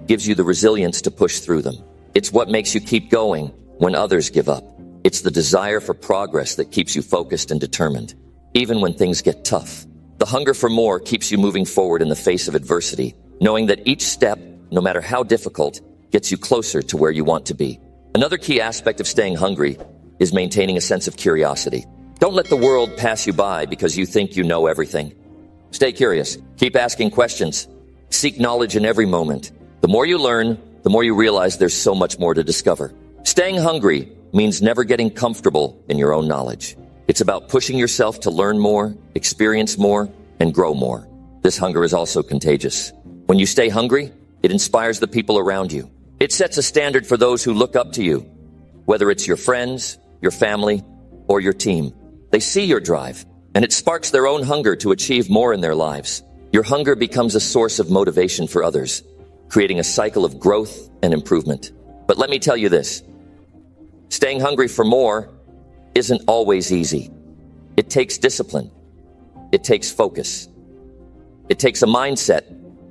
gives you the resilience to push through them. It's what makes you keep going when others give up. It's the desire for progress that keeps you focused and determined, even when things get tough. The hunger for more keeps you moving forward in the face of adversity, knowing that each step, no matter how difficult, gets you closer to where you want to be. Another key aspect of staying hungry is maintaining a sense of curiosity. Don't let the world pass you by because you think you know everything. Stay curious. Keep asking questions. Seek knowledge in every moment. The more you learn, the more you realize there's so much more to discover. Staying hungry means never getting comfortable in your own knowledge. It's about pushing yourself to learn more, experience more, and grow more. This hunger is also contagious. When you stay hungry, it inspires the people around you. It sets a standard for those who look up to you, whether it's your friends, your family, or your team. They see your drive, and it sparks their own hunger to achieve more in their lives. Your hunger becomes a source of motivation for others, creating a cycle of growth and improvement. But let me tell you this, staying hungry for more isn't always easy. It takes discipline. It takes focus. It takes a mindset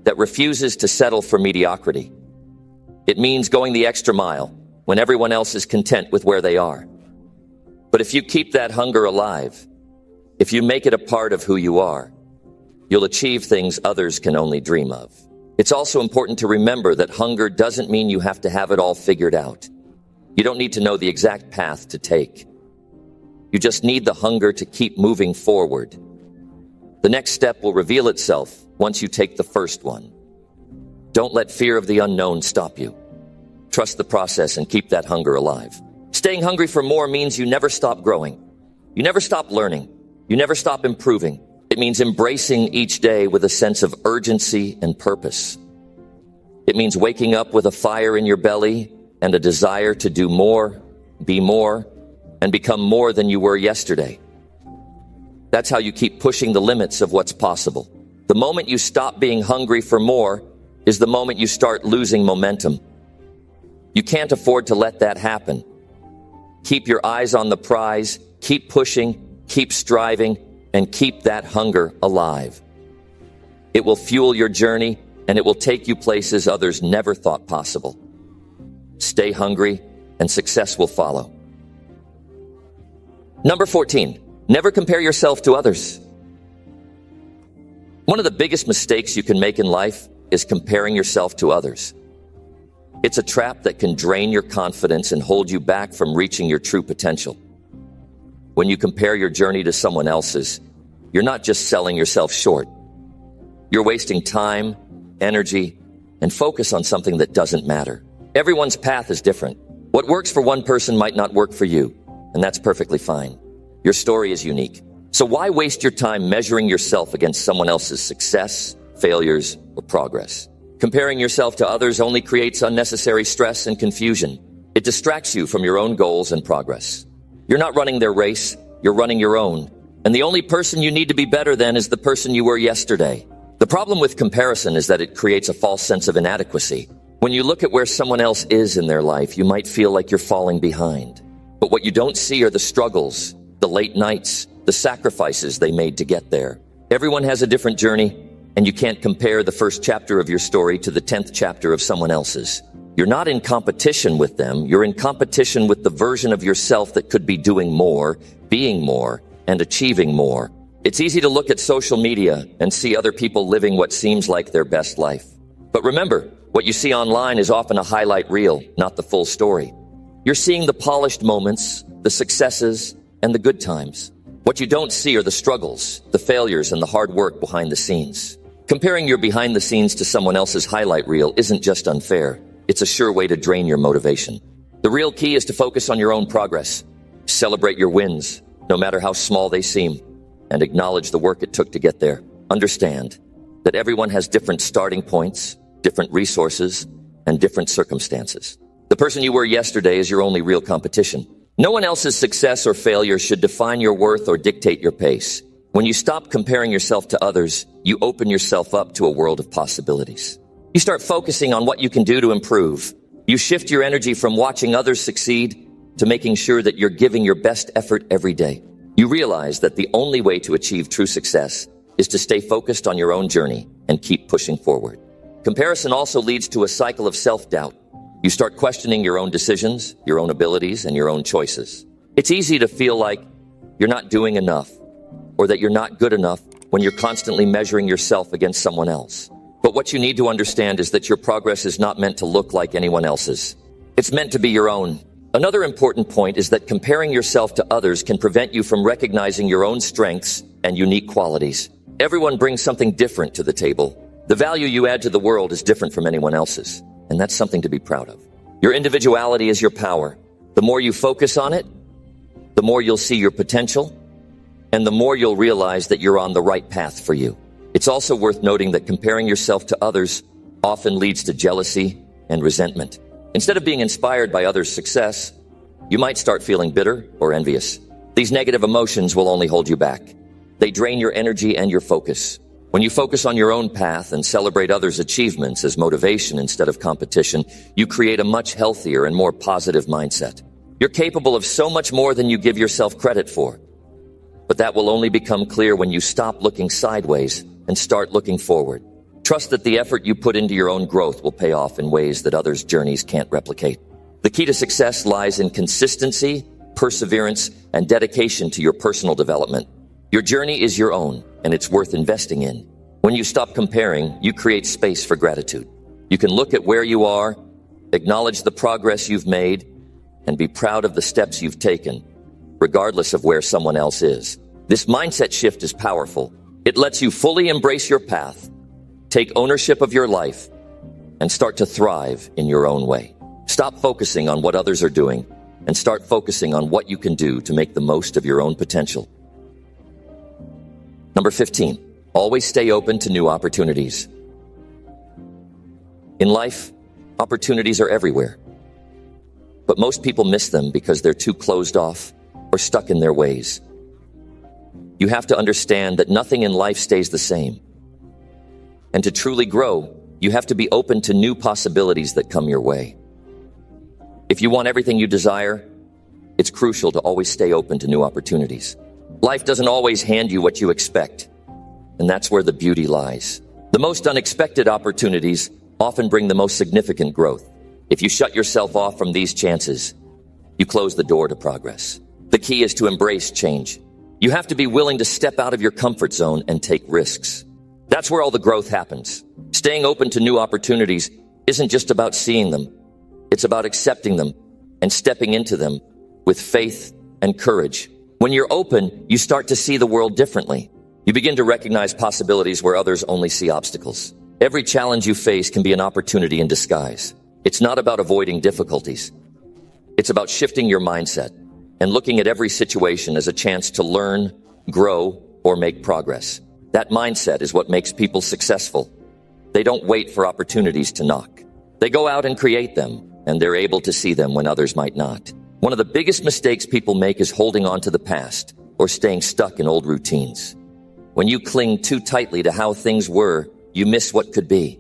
that refuses to settle for mediocrity. It means going the extra mile when everyone else is content with where they are. But if you keep that hunger alive, if you make it a part of who you are, you'll achieve things others can only dream of. It's also important to remember that hunger doesn't mean you have to have it all figured out. You don't need to know the exact path to take. You just need the hunger to keep moving forward. The next step will reveal itself once you take the first one. Don't let fear of the unknown stop you. Trust the process and keep that hunger alive. Staying hungry for more means you never stop growing. You never stop learning. You never stop improving. It means embracing each day with a sense of urgency and purpose. It means waking up with a fire in your belly and a desire to do more, be more, and become more than you were yesterday. That's how you keep pushing the limits of what's possible. The moment you stop being hungry for more is the moment you start losing momentum. You can't afford to let that happen. Keep your eyes on the prize, keep pushing, keep striving, and keep that hunger alive. It will fuel your journey, and it will take you places others never thought possible. Stay hungry, and success will follow. Number 14, never compare yourself to others. One of the biggest mistakes you can make in life is comparing yourself to others. It's a trap that can drain your confidence and hold you back from reaching your true potential. When you compare your journey to someone else's, you're not just selling yourself short. You're wasting time, energy, and focus on something that doesn't matter. Everyone's path is different. What works for one person might not work for you, and that's perfectly fine. Your story is unique. So why waste your time measuring yourself against someone else's success, failures, or progress? Comparing yourself to others only creates unnecessary stress and confusion. It distracts you from your own goals and progress. You're not running their race, you're running your own. And the only person you need to be better than is the person you were yesterday. The problem with comparison is that it creates a false sense of inadequacy. When you look at where someone else is in their life, you might feel like you're falling behind. But what you don't see are the struggles, the late nights, the sacrifices they made to get there. Everyone has a different journey, and you can't compare the first chapter of your story to the 10th chapter of someone else's. You're not in competition with them, you're in competition with the version of yourself that could be doing more, being more, and achieving more. It's easy to look at social media and see other people living what seems like their best life. But remember, what you see online is often a highlight reel, not the full story. You're seeing the polished moments, the successes, and the good times. What you don't see are the struggles, the failures, and the hard work behind the scenes. Comparing your behind the scenes to someone else's highlight reel isn't just unfair. It's a sure way to drain your motivation. The real key is to focus on your own progress. Celebrate your wins, no matter how small they seem, and acknowledge the work it took to get there. Understand that everyone has different starting points, different resources, and different circumstances. The person you were yesterday is your only real competition. No one else's success or failure should define your worth or dictate your pace. When you stop comparing yourself to others, you open yourself up to a world of possibilities. You start focusing on what you can do to improve. You shift your energy from watching others succeed to making sure that you're giving your best effort every day. You realize that the only way to achieve true success is to stay focused on your own journey and keep pushing forward. Comparison also leads to a cycle of self-doubt. You start questioning your own decisions, your own abilities, and your own choices. It's easy to feel like you're not doing enough or that you're not good enough when you're constantly measuring yourself against someone else. But what you need to understand is that your progress is not meant to look like anyone else's. It's meant to be your own. Another important point is that comparing yourself to others can prevent you from recognizing your own strengths and unique qualities. Everyone brings something different to the table. The value you add to the world is different from anyone else's, and that's something to be proud of. Your individuality is your power. The more you focus on it, the more you'll see your potential, and the more you'll realize that you're on the right path for you. It's also worth noting that comparing yourself to others often leads to jealousy and resentment. Instead of being inspired by others' success, you might start feeling bitter or envious. These negative emotions will only hold you back. They drain your energy and your focus. When you focus on your own path and celebrate others' achievements as motivation instead of competition, you create a much healthier and more positive mindset. You're capable of so much more than you give yourself credit for. But that will only become clear when you stop looking sideways and start looking forward. Trust that the effort you put into your own growth will pay off in ways that others' journeys can't replicate. The key to success lies in consistency, perseverance, and dedication to your personal development. Your journey is your own, and it's worth investing in. When you stop comparing, you create space for gratitude. You can look at where you are, acknowledge the progress you've made, and be proud of the steps you've taken, regardless of where someone else is. This mindset shift is powerful. It lets you fully embrace your path, take ownership of your life, and start to thrive in your own way. Stop focusing on what others are doing and start focusing on what you can do to make the most of your own potential. Number 15, always stay open to new opportunities. In life, opportunities are everywhere, but most people miss them because they're too closed off or stuck in their ways. You have to understand that nothing in life stays the same. And to truly grow, you have to be open to new possibilities that come your way. If you want everything you desire, it's crucial to always stay open to new opportunities. Life doesn't always hand you what you expect, and that's where the beauty lies. The most unexpected opportunities often bring the most significant growth. If you shut yourself off from these chances, you close the door to progress. The key is to embrace change. You have to be willing to step out of your comfort zone and take risks. That's where all the growth happens. Staying open to new opportunities isn't just about seeing them. It's about accepting them and stepping into them with faith and courage. When you're open, you start to see the world differently. You begin to recognize possibilities where others only see obstacles. Every challenge you face can be an opportunity in disguise. It's not about avoiding difficulties. It's about shifting your mindset and looking at every situation as a chance to learn, grow, or make progress. That mindset is what makes people successful. They don't wait for opportunities to knock. They go out and create them, and they're able to see them when others might not. One of the biggest mistakes people make is holding on to the past or staying stuck in old routines. When you cling too tightly to how things were, you miss what could be.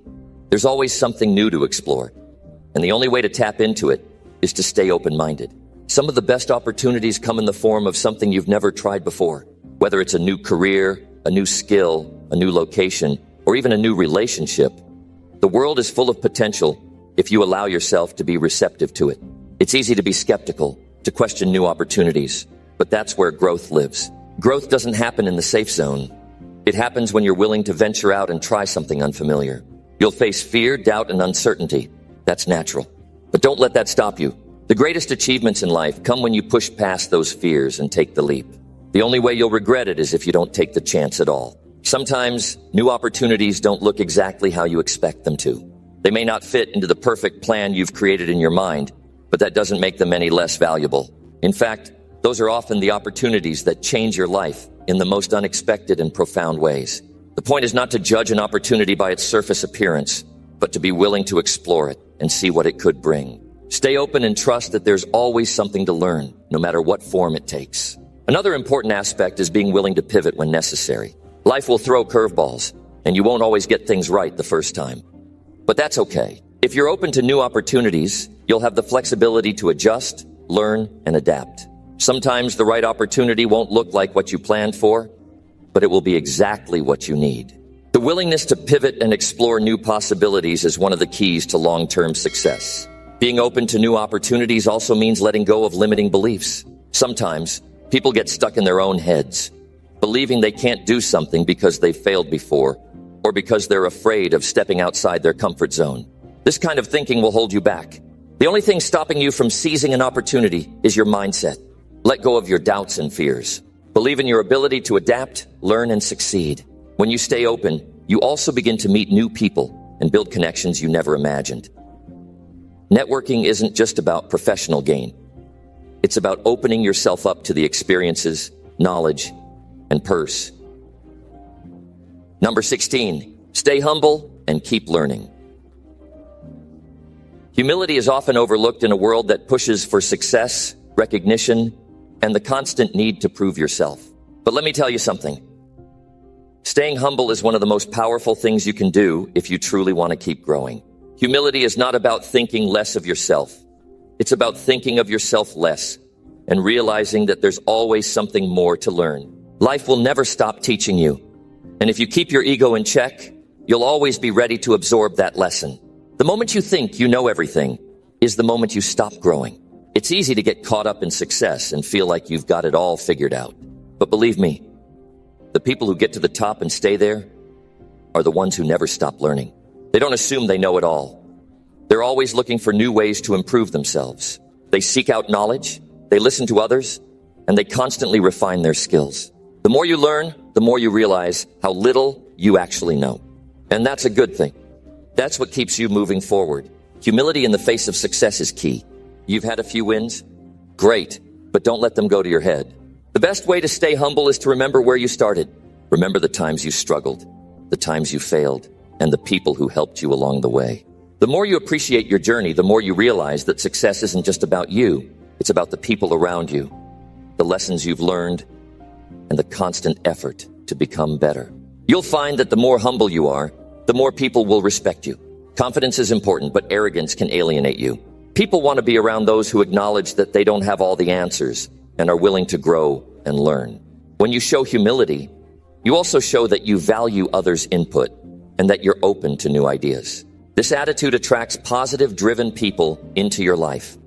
There's always something new to explore, and the only way to tap into it is to stay open-minded. Some of the best opportunities come in the form of something you've never tried before, whether it's a new career, a new skill, a new location, or even a new relationship. The world is full of potential if you allow yourself to be receptive to it. It's easy to be skeptical, to question new opportunities, but that's where growth lives. Growth doesn't happen in the safe zone. It happens when you're willing to venture out and try something unfamiliar. You'll face fear, doubt, and uncertainty. That's natural. But don't let that stop you. The greatest achievements in life come when you push past those fears and take the leap. The only way you'll regret it is if you don't take the chance at all. Sometimes, new opportunities don't look exactly how you expect them to. They may not fit into the perfect plan you've created in your mind, but that doesn't make them any less valuable. In fact, those are often the opportunities that change your life in the most unexpected and profound ways. The point is not to judge an opportunity by its surface appearance, but to be willing to explore it and see what it could bring. Stay open and trust that there's always something to learn, no matter what form it takes. Another important aspect is being willing to pivot when necessary. Life will throw curveballs, and you won't always get things right the first time. But that's okay. If you're open to new opportunities, you'll have the flexibility to adjust, learn, and adapt. Sometimes the right opportunity won't look like what you planned for, but it will be exactly what you need. The willingness to pivot and explore new possibilities is one of the keys to long-term success. Being open to new opportunities also means letting go of limiting beliefs. Sometimes, people get stuck in their own heads, believing they can't do something because they've failed before, or because they're afraid of stepping outside their comfort zone. This kind of thinking will hold you back. The only thing stopping you from seizing an opportunity is your mindset. Let go of your doubts and fears. Believe in your ability to adapt, learn, and succeed. When you stay open, you also begin to meet new people and build connections you never imagined. Networking isn't just about professional gain. It's about opening yourself up to the experiences, knowledge, and purse. Number 16, stay humble and keep learning. Humility is often overlooked in a world that pushes for success, recognition, and the constant need to prove yourself. But let me tell you something. Staying humble is one of the most powerful things you can do if you truly want to keep growing. Humility is not about thinking less of yourself. It's about thinking of yourself less and realizing that there's always something more to learn. Life will never stop teaching you. And if you keep your ego in check, you'll always be ready to absorb that lesson. The moment you think you know everything is the moment you stop growing. It's easy to get caught up in success and feel like you've got it all figured out. But believe me, the people who get to the top and stay there are the ones who never stop learning. They don't assume they know it all. They're always looking for new ways to improve themselves. They seek out knowledge, they listen to others, and they constantly refine their skills. The more you learn, the more you realize how little you actually know. And that's a good thing. That's what keeps you moving forward. Humility in the face of success is key. You've had a few wins? Great, but don't let them go to your head. The best way to stay humble is to remember where you started. Remember the times you struggled, the times you failed, and the people who helped you along the way. The more you appreciate your journey, the more you realize that success isn't just about you. It's about the people around you, the lessons you've learned, and the constant effort to become better. You'll find that the more humble you are, the more people will respect you. Confidence is important, but arrogance can alienate you. People want to be around those who acknowledge that they don't have all the answers and are willing to grow and learn. When you show humility, you also show that you value others' input and that you're open to new ideas. This attitude attracts positive, driven people into your life.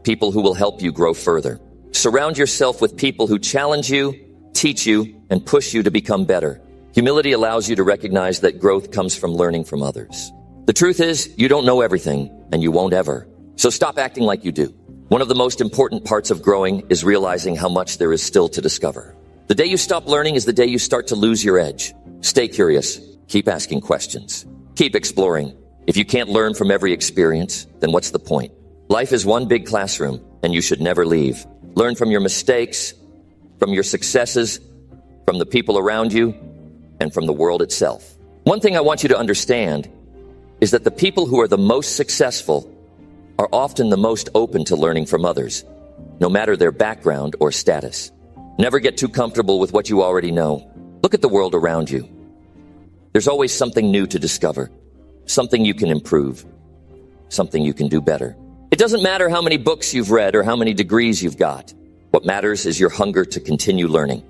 People who will help you grow further. Surround yourself with people who challenge you, teach you, and push you to become better. Humility allows you to recognize that growth comes from learning from others. The truth is, you don't know everything, and you won't ever. So stop acting like you do. One of the most important parts of growing is realizing how much there is still to discover. The day you stop learning is the day you start to lose your edge. Stay curious. Keep asking questions. Keep exploring. If you can't learn from every experience, then what's the point? Life is one big classroom, and you should never leave. Learn from your mistakes, from your successes, from the people around you, and from the world itself. One thing I want you to understand is that the people who are the most successful are often the most open to learning from others, no matter their background or status. Never get too comfortable with what you already know. Look at the world around you. There's always something new to discover, something you can improve, something you can do better. It doesn't matter how many books you've read or how many degrees you've got. What matters is your hunger to continue learning,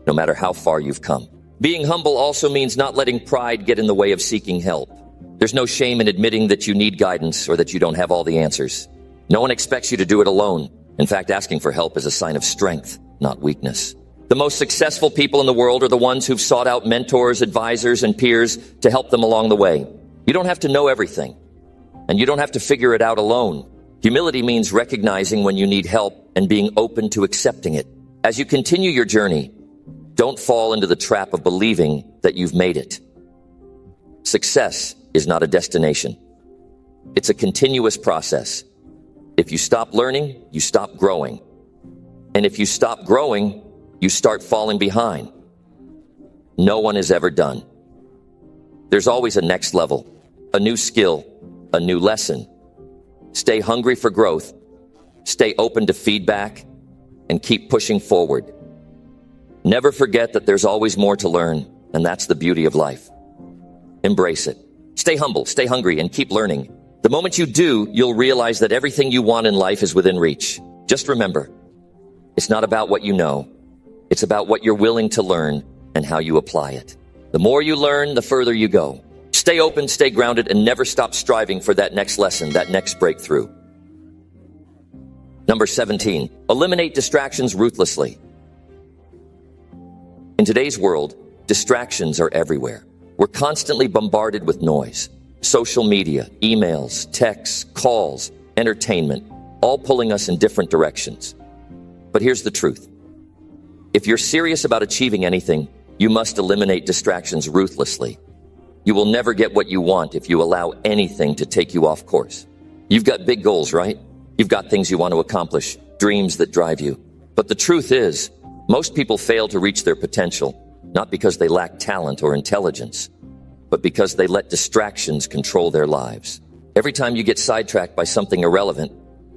no matter how far you've come. Being humble also means not letting pride get in the way of seeking help. There's no shame in admitting that you need guidance or that you don't have all the answers. No one expects you to do it alone. In fact, asking for help is a sign of strength, not weakness. The most successful people in the world are the ones who've sought out mentors, advisors, and peers to help them along the way. You don't have to know everything, and you don't have to figure it out alone. Humility means recognizing when you need help and being open to accepting it. As you continue your journey, don't fall into the trap of believing that you've made it. Success is not a destination. It's a continuous process. If you stop learning, you stop growing. And if you stop growing, you start falling behind. No one is ever done. There's always a next level, a new skill, a new lesson, stay hungry for growth, stay open to feedback, and keep pushing forward. Never forget that there's always more to learn, and that's the beauty of life. Embrace it. Stay humble, stay hungry, and keep learning. The moment you do, you'll realize that everything you want in life is within reach. Just remember, it's not about what you know. It's about what you're willing to learn and how you apply it. The more you learn, the further you go. Stay open, stay grounded, and never stop striving for that next lesson, that next breakthrough. Number 17, eliminate distractions ruthlessly. In today's world, distractions are everywhere. We're constantly bombarded with noise. Social media, emails, texts, calls, entertainment, all pulling us in different directions. But here's the truth. If you're serious about achieving anything, you must eliminate distractions ruthlessly. You will never get what you want if you allow anything to take you off course. You've got big goals, right? You've got things you want to accomplish, dreams that drive you. But the truth is, most people fail to reach their potential, not because they lack talent or intelligence, but because they let distractions control their lives. Every time you get sidetracked by something irrelevant,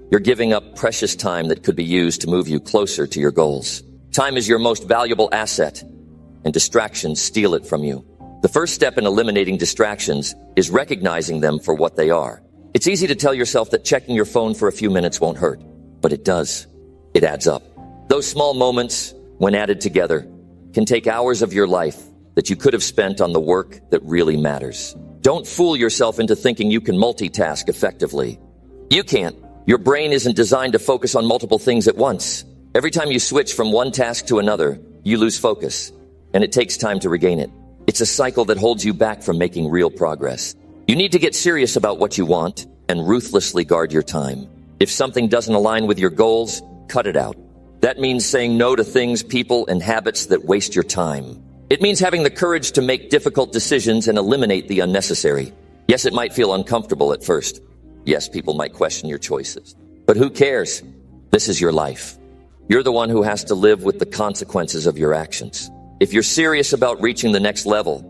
you're giving up precious time that could be used to move you closer to your goals. Time is your most valuable asset, and distractions steal it from you. The first step in eliminating distractions is recognizing them for what they are. It's easy to tell yourself that checking your phone for a few minutes won't hurt, but it does. It adds up. Those small moments, when added together, can take hours of your life that you could have spent on the work that really matters. Don't fool yourself into thinking you can multitask effectively. You can't. Your brain isn't designed to focus on multiple things at once. Every time you switch from one task to another, you lose focus, and it takes time to regain it. It's a cycle that holds you back from making real progress. You need to get serious about what you want and ruthlessly guard your time. If something doesn't align with your goals, cut it out. That means saying no to things, people, and habits that waste your time. It means having the courage to make difficult decisions and eliminate the unnecessary. Yes, it might feel uncomfortable at first. Yes, people might question your choices. But who cares? This is your life. You're the one who has to live with the consequences of your actions. If you're serious about reaching the next level,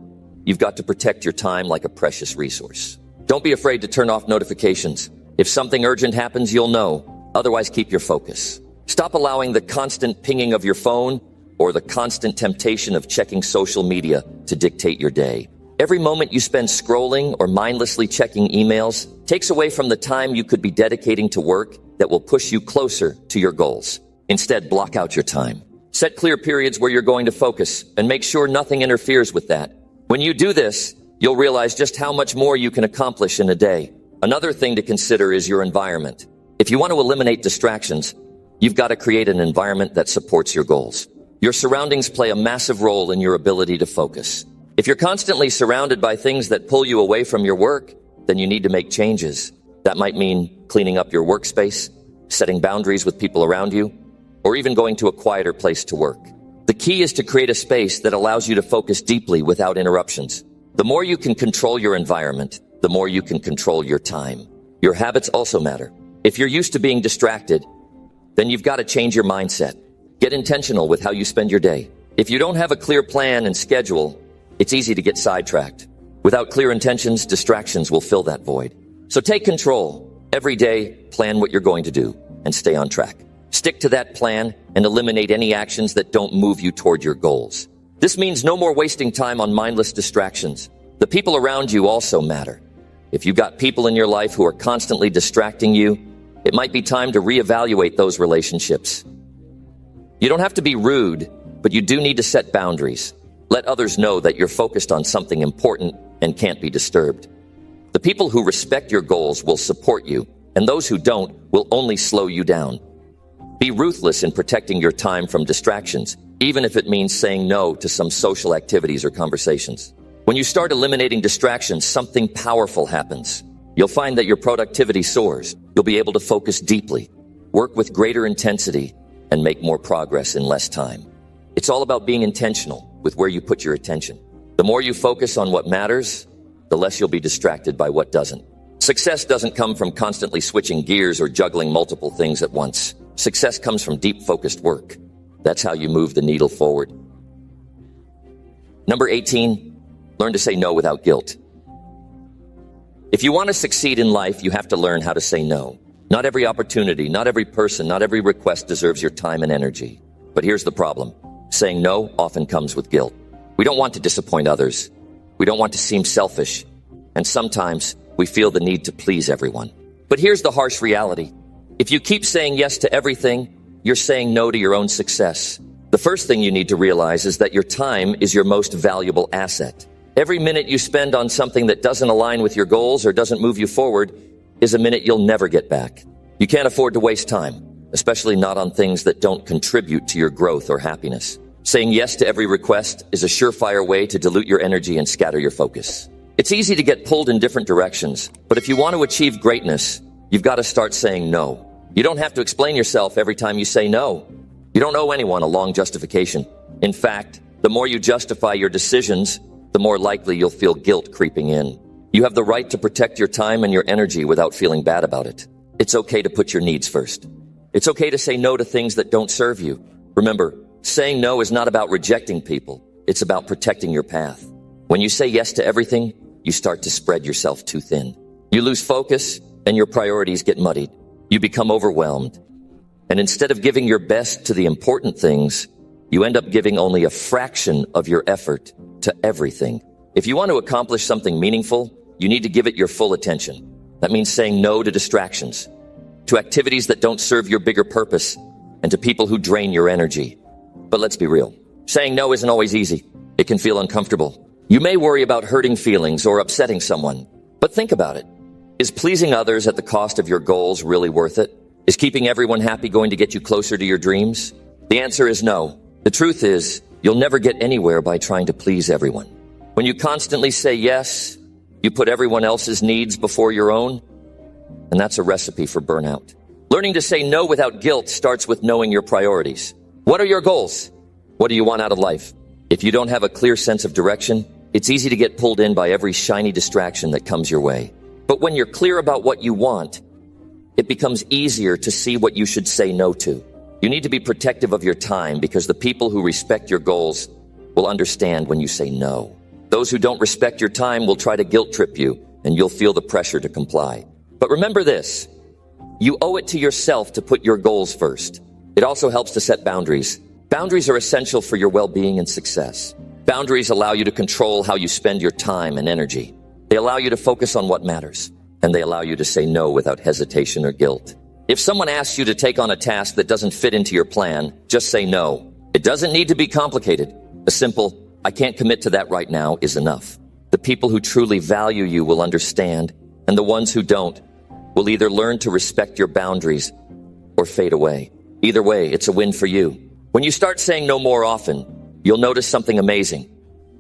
you've got to protect your time like a precious resource. Don't be afraid to turn off notifications. If something urgent happens, you'll know. Otherwise, keep your focus. Stop allowing the constant pinging of your phone or the constant temptation of checking social media to dictate your day. Every moment you spend scrolling or mindlessly checking emails takes away from the time you could be dedicating to work that will push you closer to your goals. Instead, block out your time. Set clear periods where you're going to focus and make sure nothing interferes with that. When you do this, you'll realize just how much more you can accomplish in a day. Another thing to consider is your environment. If you want to eliminate distractions, you've got to create an environment that supports your goals. Your surroundings play a massive role in your ability to focus. If you're constantly surrounded by things that pull you away from your work, then you need to make changes. That might mean cleaning up your workspace, setting boundaries with people around you, or even going to a quieter place to work. The key is to create a space that allows you to focus deeply without interruptions. The more you can control your environment, the more you can control your time. Your habits also matter. If you're used to being distracted, then you've got to change your mindset. Get intentional with how you spend your day. If you don't have a clear plan and schedule, it's easy to get sidetracked. Without clear intentions, distractions will fill that void. So take control. Every day, plan what you're going to do and stay on track. Stick to that plan and eliminate any actions that don't move you toward your goals. This means no more wasting time on mindless distractions. The people around you also matter. If you've got people in your life who are constantly distracting you, it might be time to reevaluate those relationships. You don't have to be rude, but you do need to set boundaries. Let others know that you're focused on something important and can't be disturbed. The people who respect your goals will support you, and those who don't will only slow you down. Be ruthless in protecting your time from distractions, even if it means saying no to some social activities or conversations. When you start eliminating distractions, something powerful happens. You'll find that your productivity soars. You'll be able to focus deeply, work with greater intensity, and make more progress in less time. It's all about being intentional with where you put your attention. The more you focus on what matters, the less you'll be distracted by what doesn't. Success doesn't come from constantly switching gears or juggling multiple things at once. Success comes from deep, focused work. That's how you move the needle forward. Number 18, learn to say no without guilt. If you want to succeed in life, you have to learn how to say no. Not every opportunity, not every person, not every request deserves your time and energy. But here's the problem. Saying no often comes with guilt. We don't want to disappoint others. We don't want to seem selfish. And sometimes we feel the need to please everyone. But here's the harsh reality. If you keep saying yes to everything, you're saying no to your own success. The first thing you need to realize is that your time is your most valuable asset. Every minute you spend on something that doesn't align with your goals or doesn't move you forward is a minute you'll never get back. You can't afford to waste time, especially not on things that don't contribute to your growth or happiness. Saying yes to every request is a surefire way to dilute your energy and scatter your focus. It's easy to get pulled in different directions, but if you want to achieve greatness, you've got to start saying no. You don't have to explain yourself every time you say no. You don't owe anyone a long justification. In fact, the more you justify your decisions, the more likely you'll feel guilt creeping in. You have the right to protect your time and your energy without feeling bad about it. It's okay to put your needs first. It's okay to say no to things that don't serve you. Remember, saying no is not about rejecting people. It's about protecting your path. When you say yes to everything, you start to spread yourself too thin. You lose focus and your priorities get muddied. You become overwhelmed. And instead of giving your best to the important things, you end up giving only a fraction of your effort to everything. If you want to accomplish something meaningful, you need to give it your full attention. That means saying no to distractions, to activities that don't serve your bigger purpose, and to people who drain your energy. But let's be real. Saying no isn't always easy. It can feel uncomfortable. You may worry about hurting feelings or upsetting someone. But think about it. Is pleasing others at the cost of your goals really worth it? Is keeping everyone happy going to get you closer to your dreams? The answer is no. The truth is, you'll never get anywhere by trying to please everyone. When you constantly say yes, you put everyone else's needs before your own, and that's a recipe for burnout. Learning to say no without guilt starts with knowing your priorities. What are your goals? What do you want out of life? If you don't have a clear sense of direction, it's easy to get pulled in by every shiny distraction that comes your way. But when you're clear about what you want, it becomes easier to see what you should say no to. You need to be protective of your time because the people who respect your goals will understand when you say no. Those who don't respect your time will try to guilt trip you, and you'll feel the pressure to comply. But remember this, you owe it to yourself to put your goals first. It also helps to set boundaries. Boundaries are essential for your well-being and success. Boundaries allow you to control how you spend your time and energy. They allow you to focus on what matters, and they allow you to say no without hesitation or guilt. If someone asks you to take on a task that doesn't fit into your plan, just say no. It doesn't need to be complicated. A simple, I can't commit to that right now is enough. The people who truly value you will understand, and the ones who don't will either learn to respect your boundaries or fade away. Either way, it's a win for you. When you start saying no more often, you'll notice something amazing.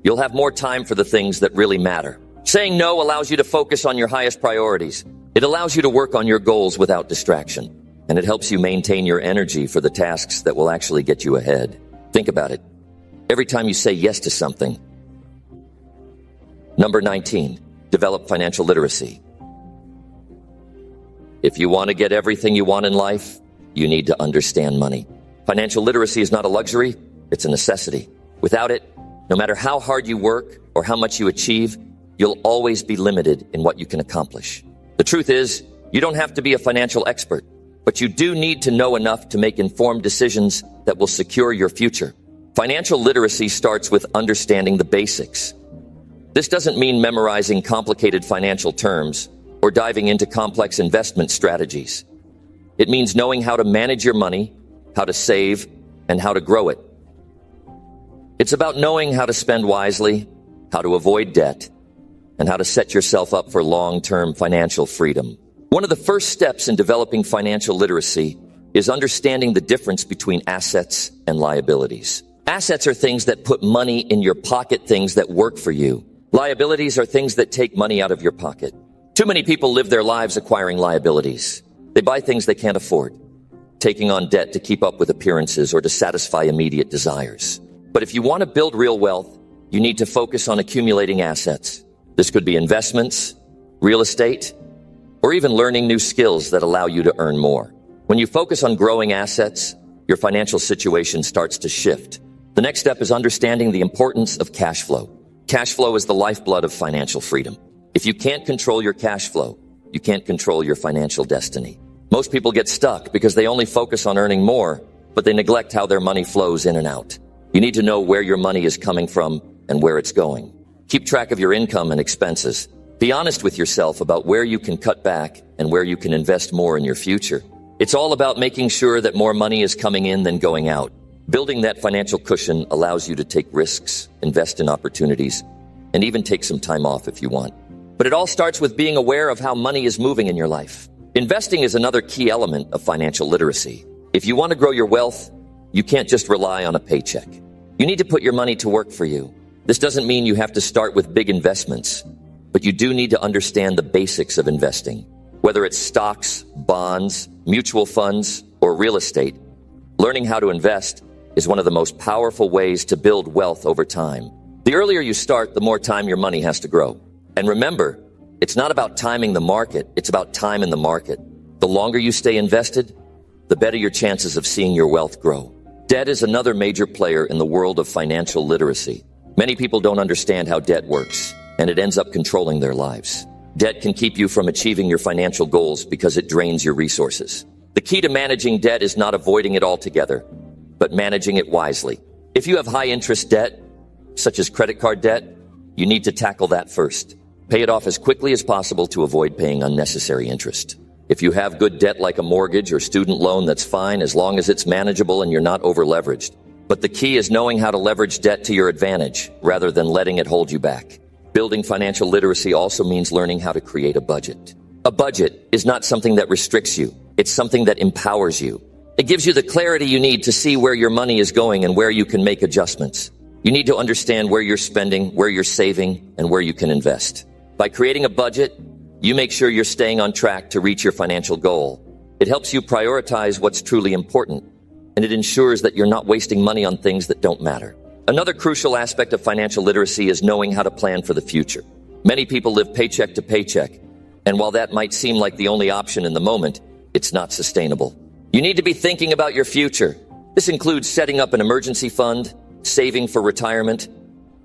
You'll have more time for the things that really matter. Saying no allows you to focus on your highest priorities. It allows you to work on your goals without distraction, and it helps you maintain your energy for the tasks that will actually get you ahead. Think about it. Every time you say yes to something. Number 19, develop financial literacy. If you want to get everything you want in life, you need to understand money. Financial literacy is not a luxury, it's a necessity. Without it, no matter how hard you work or how much you achieve, you'll always be limited in what you can accomplish. The truth is, you don't have to be a financial expert, but you do need to know enough to make informed decisions that will secure your future. Financial literacy starts with understanding the basics. This doesn't mean memorizing complicated financial terms or diving into complex investment strategies. It means knowing how to manage your money, how to save, and how to grow it. It's about knowing how to spend wisely, how to avoid debt, and how to set yourself up for long-term financial freedom. One of the first steps in developing financial literacy is understanding the difference between assets and liabilities. Assets are things that put money in your pocket, things that work for you. Liabilities are things that take money out of your pocket. Too many people live their lives acquiring liabilities. They buy things they can't afford, taking on debt to keep up with appearances or to satisfy immediate desires. But if you want to build real wealth, you need to focus on accumulating assets. This could be investments, real estate, or even learning new skills that allow you to earn more. When you focus on growing assets, your financial situation starts to shift. The next step is understanding the importance of cash flow. Cash flow is the lifeblood of financial freedom. If you can't control your cash flow, you can't control your financial destiny. Most people get stuck because they only focus on earning more, but they neglect how their money flows in and out. You need to know where your money is coming from and where it's going. Keep track of your income and expenses. Be honest with yourself about where you can cut back and where you can invest more in your future. It's all about making sure that more money is coming in than going out. Building that financial cushion allows you to take risks, invest in opportunities, and even take some time off if you want. But it all starts with being aware of how money is moving in your life. Investing is another key element of financial literacy. If you want to grow your wealth, you can't just rely on a paycheck. You need to put your money to work for you. This doesn't mean you have to start with big investments, but you do need to understand the basics of investing. Whether it's stocks, bonds, mutual funds, or real estate, learning how to invest is one of the most powerful ways to build wealth over time. The earlier you start, the more time your money has to grow. And remember, it's not about timing the market, it's about time in the market. The longer you stay invested, the better your chances of seeing your wealth grow. Debt is another major player in the world of financial literacy. Many people don't understand how debt works, and it ends up controlling their lives. Debt can keep you from achieving your financial goals because it drains your resources. The key to managing debt is not avoiding it altogether, but managing it wisely. If you have high-interest debt, such as credit card debt, you need to tackle that first. Pay it off as quickly as possible to avoid paying unnecessary interest. If you have good debt like a mortgage or student loan, that's fine as long as it's manageable and you're not over-leveraged. But the key is knowing how to leverage debt to your advantage rather than letting it hold you back. Building financial literacy also means learning how to create a budget. A budget is not something that restricts you. It's something that empowers you. It gives you the clarity you need to see where your money is going and where you can make adjustments. You need to understand where you're spending, where you're saving, and where you can invest. By creating a budget, you make sure you're staying on track to reach your financial goal. It helps you prioritize what's truly important, and it ensures that you're not wasting money on things that don't matter. Another crucial aspect of financial literacy is knowing how to plan for the future. Many people live paycheck to paycheck, and while that might seem like the only option in the moment, it's not sustainable. You need to be thinking about your future. This includes setting up an emergency fund, saving for retirement,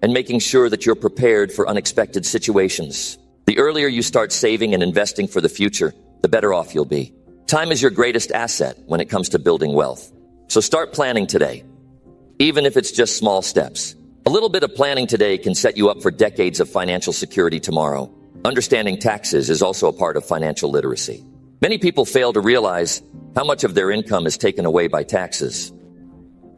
and making sure that you're prepared for unexpected situations. The earlier you start saving and investing for the future, the better off you'll be. Time is your greatest asset when it comes to building wealth. So start planning today, even if it's just small steps. A little bit of planning today can set you up for decades of financial security tomorrow. Understanding taxes is also a part of financial literacy. Many people fail to realize how much of their income is taken away by taxes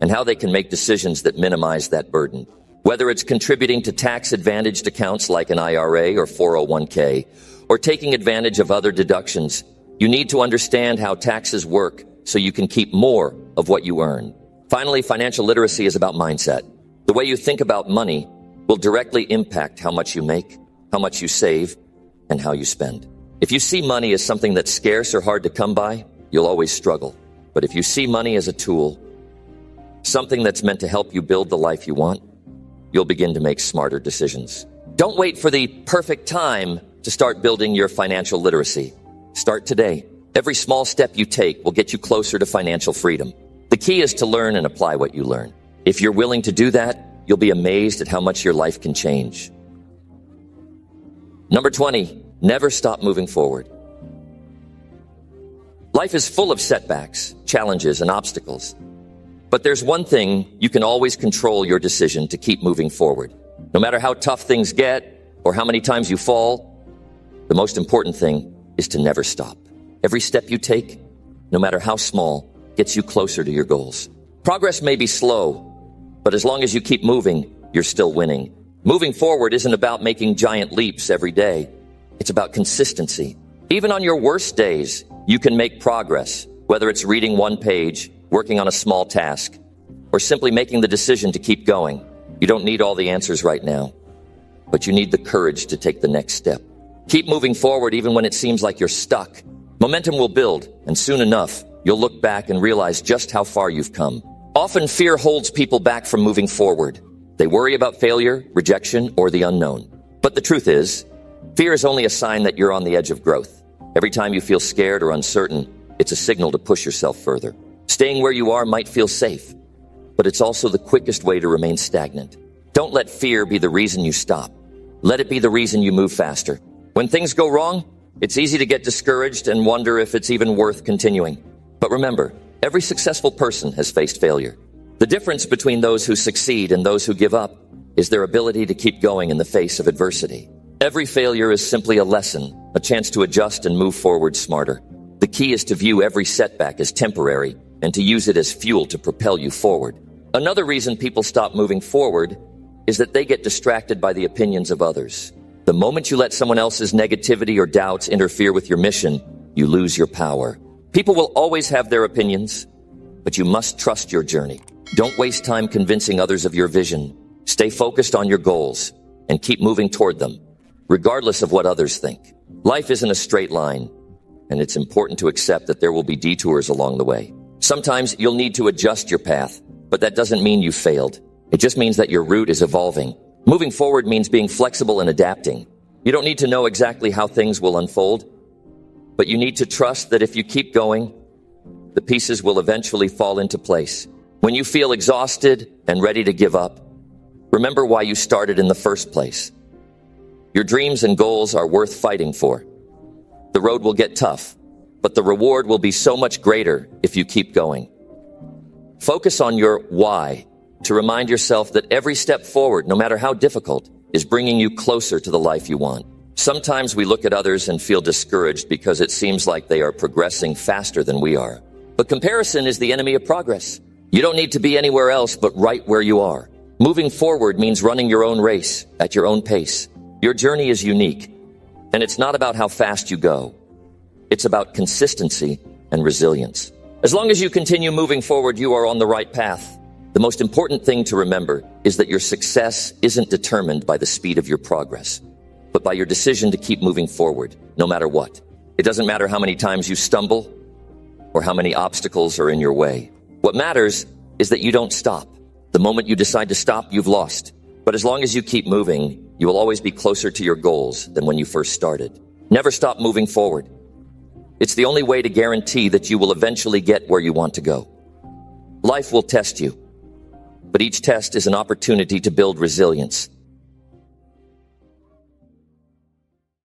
and how they can make decisions that minimize that burden. Whether it's contributing to tax-advantaged accounts like an IRA or 401k, or taking advantage of other deductions, you need to understand how taxes work so you can keep more of what you earn. Finally, financial literacy is about mindset. The way you think about money will directly impact how much you make, how much you save, and how you spend. If you see money as something that's scarce or hard to come by, you'll always struggle. But if you see money as a tool, something that's meant to help you build the life you want, you'll begin to make smarter decisions. Don't wait for the perfect time to start building your financial literacy. Start today. Every small step you take will get you closer to financial freedom. The key is to learn and apply what you learn. If you're willing to do that, you'll be amazed at how much your life can change. Number 20, never stop moving forward. Life is full of setbacks, challenges, and obstacles. But there's one thing you can always control: your decision to keep moving forward. No matter how tough things get or how many times you fall, the most important thing is to never stop. Every step you take, no matter how small, gets you closer to your goals. Progress may be slow, but as long as you keep moving, you're still winning. Moving forward isn't about making giant leaps every day. It's about consistency. Even on your worst days, you can make progress, whether it's reading one page, working on a small task, or simply making the decision to keep going. You don't need all the answers right now, but you need the courage to take the next step. Keep moving forward even when it seems like you're stuck. Momentum will build, and soon enough, you'll look back and realize just how far you've come. Often fear holds people back from moving forward. They worry about failure, rejection, or the unknown. But the truth is, fear is only a sign that you're on the edge of growth. Every time you feel scared or uncertain, it's a signal to push yourself further. Staying where you are might feel safe, but it's also the quickest way to remain stagnant. Don't let fear be the reason you stop. Let it be the reason you move faster. When things go wrong, it's easy to get discouraged and wonder if it's even worth continuing. But remember, every successful person has faced failure. The difference between those who succeed and those who give up is their ability to keep going in the face of adversity. Every failure is simply a lesson, a chance to adjust and move forward smarter. The key is to view every setback as temporary and to use it as fuel to propel you forward. Another reason people stop moving forward is that they get distracted by the opinions of others. The moment you let someone else's negativity or doubts interfere with your mission, you lose your power. People will always have their opinions, but you must trust your journey. Don't waste time convincing others of your vision. Stay focused on your goals and keep moving toward them, regardless of what others think. Life isn't a straight line, and it's important to accept that there will be detours along the way. Sometimes you'll need to adjust your path, but that doesn't mean you failed. It just means that your route is evolving. Moving forward means being flexible and adapting. You don't need to know exactly how things will unfold, but you need to trust that if you keep going, the pieces will eventually fall into place. When you feel exhausted and ready to give up, remember why you started in the first place. Your dreams and goals are worth fighting for. The road will get tough, but the reward will be so much greater if you keep going. Focus on your why to remind yourself that every step forward, no matter how difficult, is bringing you closer to the life you want. Sometimes we look at others and feel discouraged because it seems like they are progressing faster than we are. But comparison is the enemy of progress. You don't need to be anywhere else but right where you are. Moving forward means running your own race at your own pace. Your journey is unique, and it's not about how fast you go. It's about consistency and resilience. As long as you continue moving forward, you are on the right path. The most important thing to remember is that your success isn't determined by the speed of your progress, but by your decision to keep moving forward, no matter what. It doesn't matter how many times you stumble or how many obstacles are in your way. What matters is that you don't stop. The moment you decide to stop, you've lost. But as long as you keep moving, you will always be closer to your goals than when you first started. Never stop moving forward. It's the only way to guarantee that you will eventually get where you want to go. Life will test you, but each test is an opportunity to build resilience.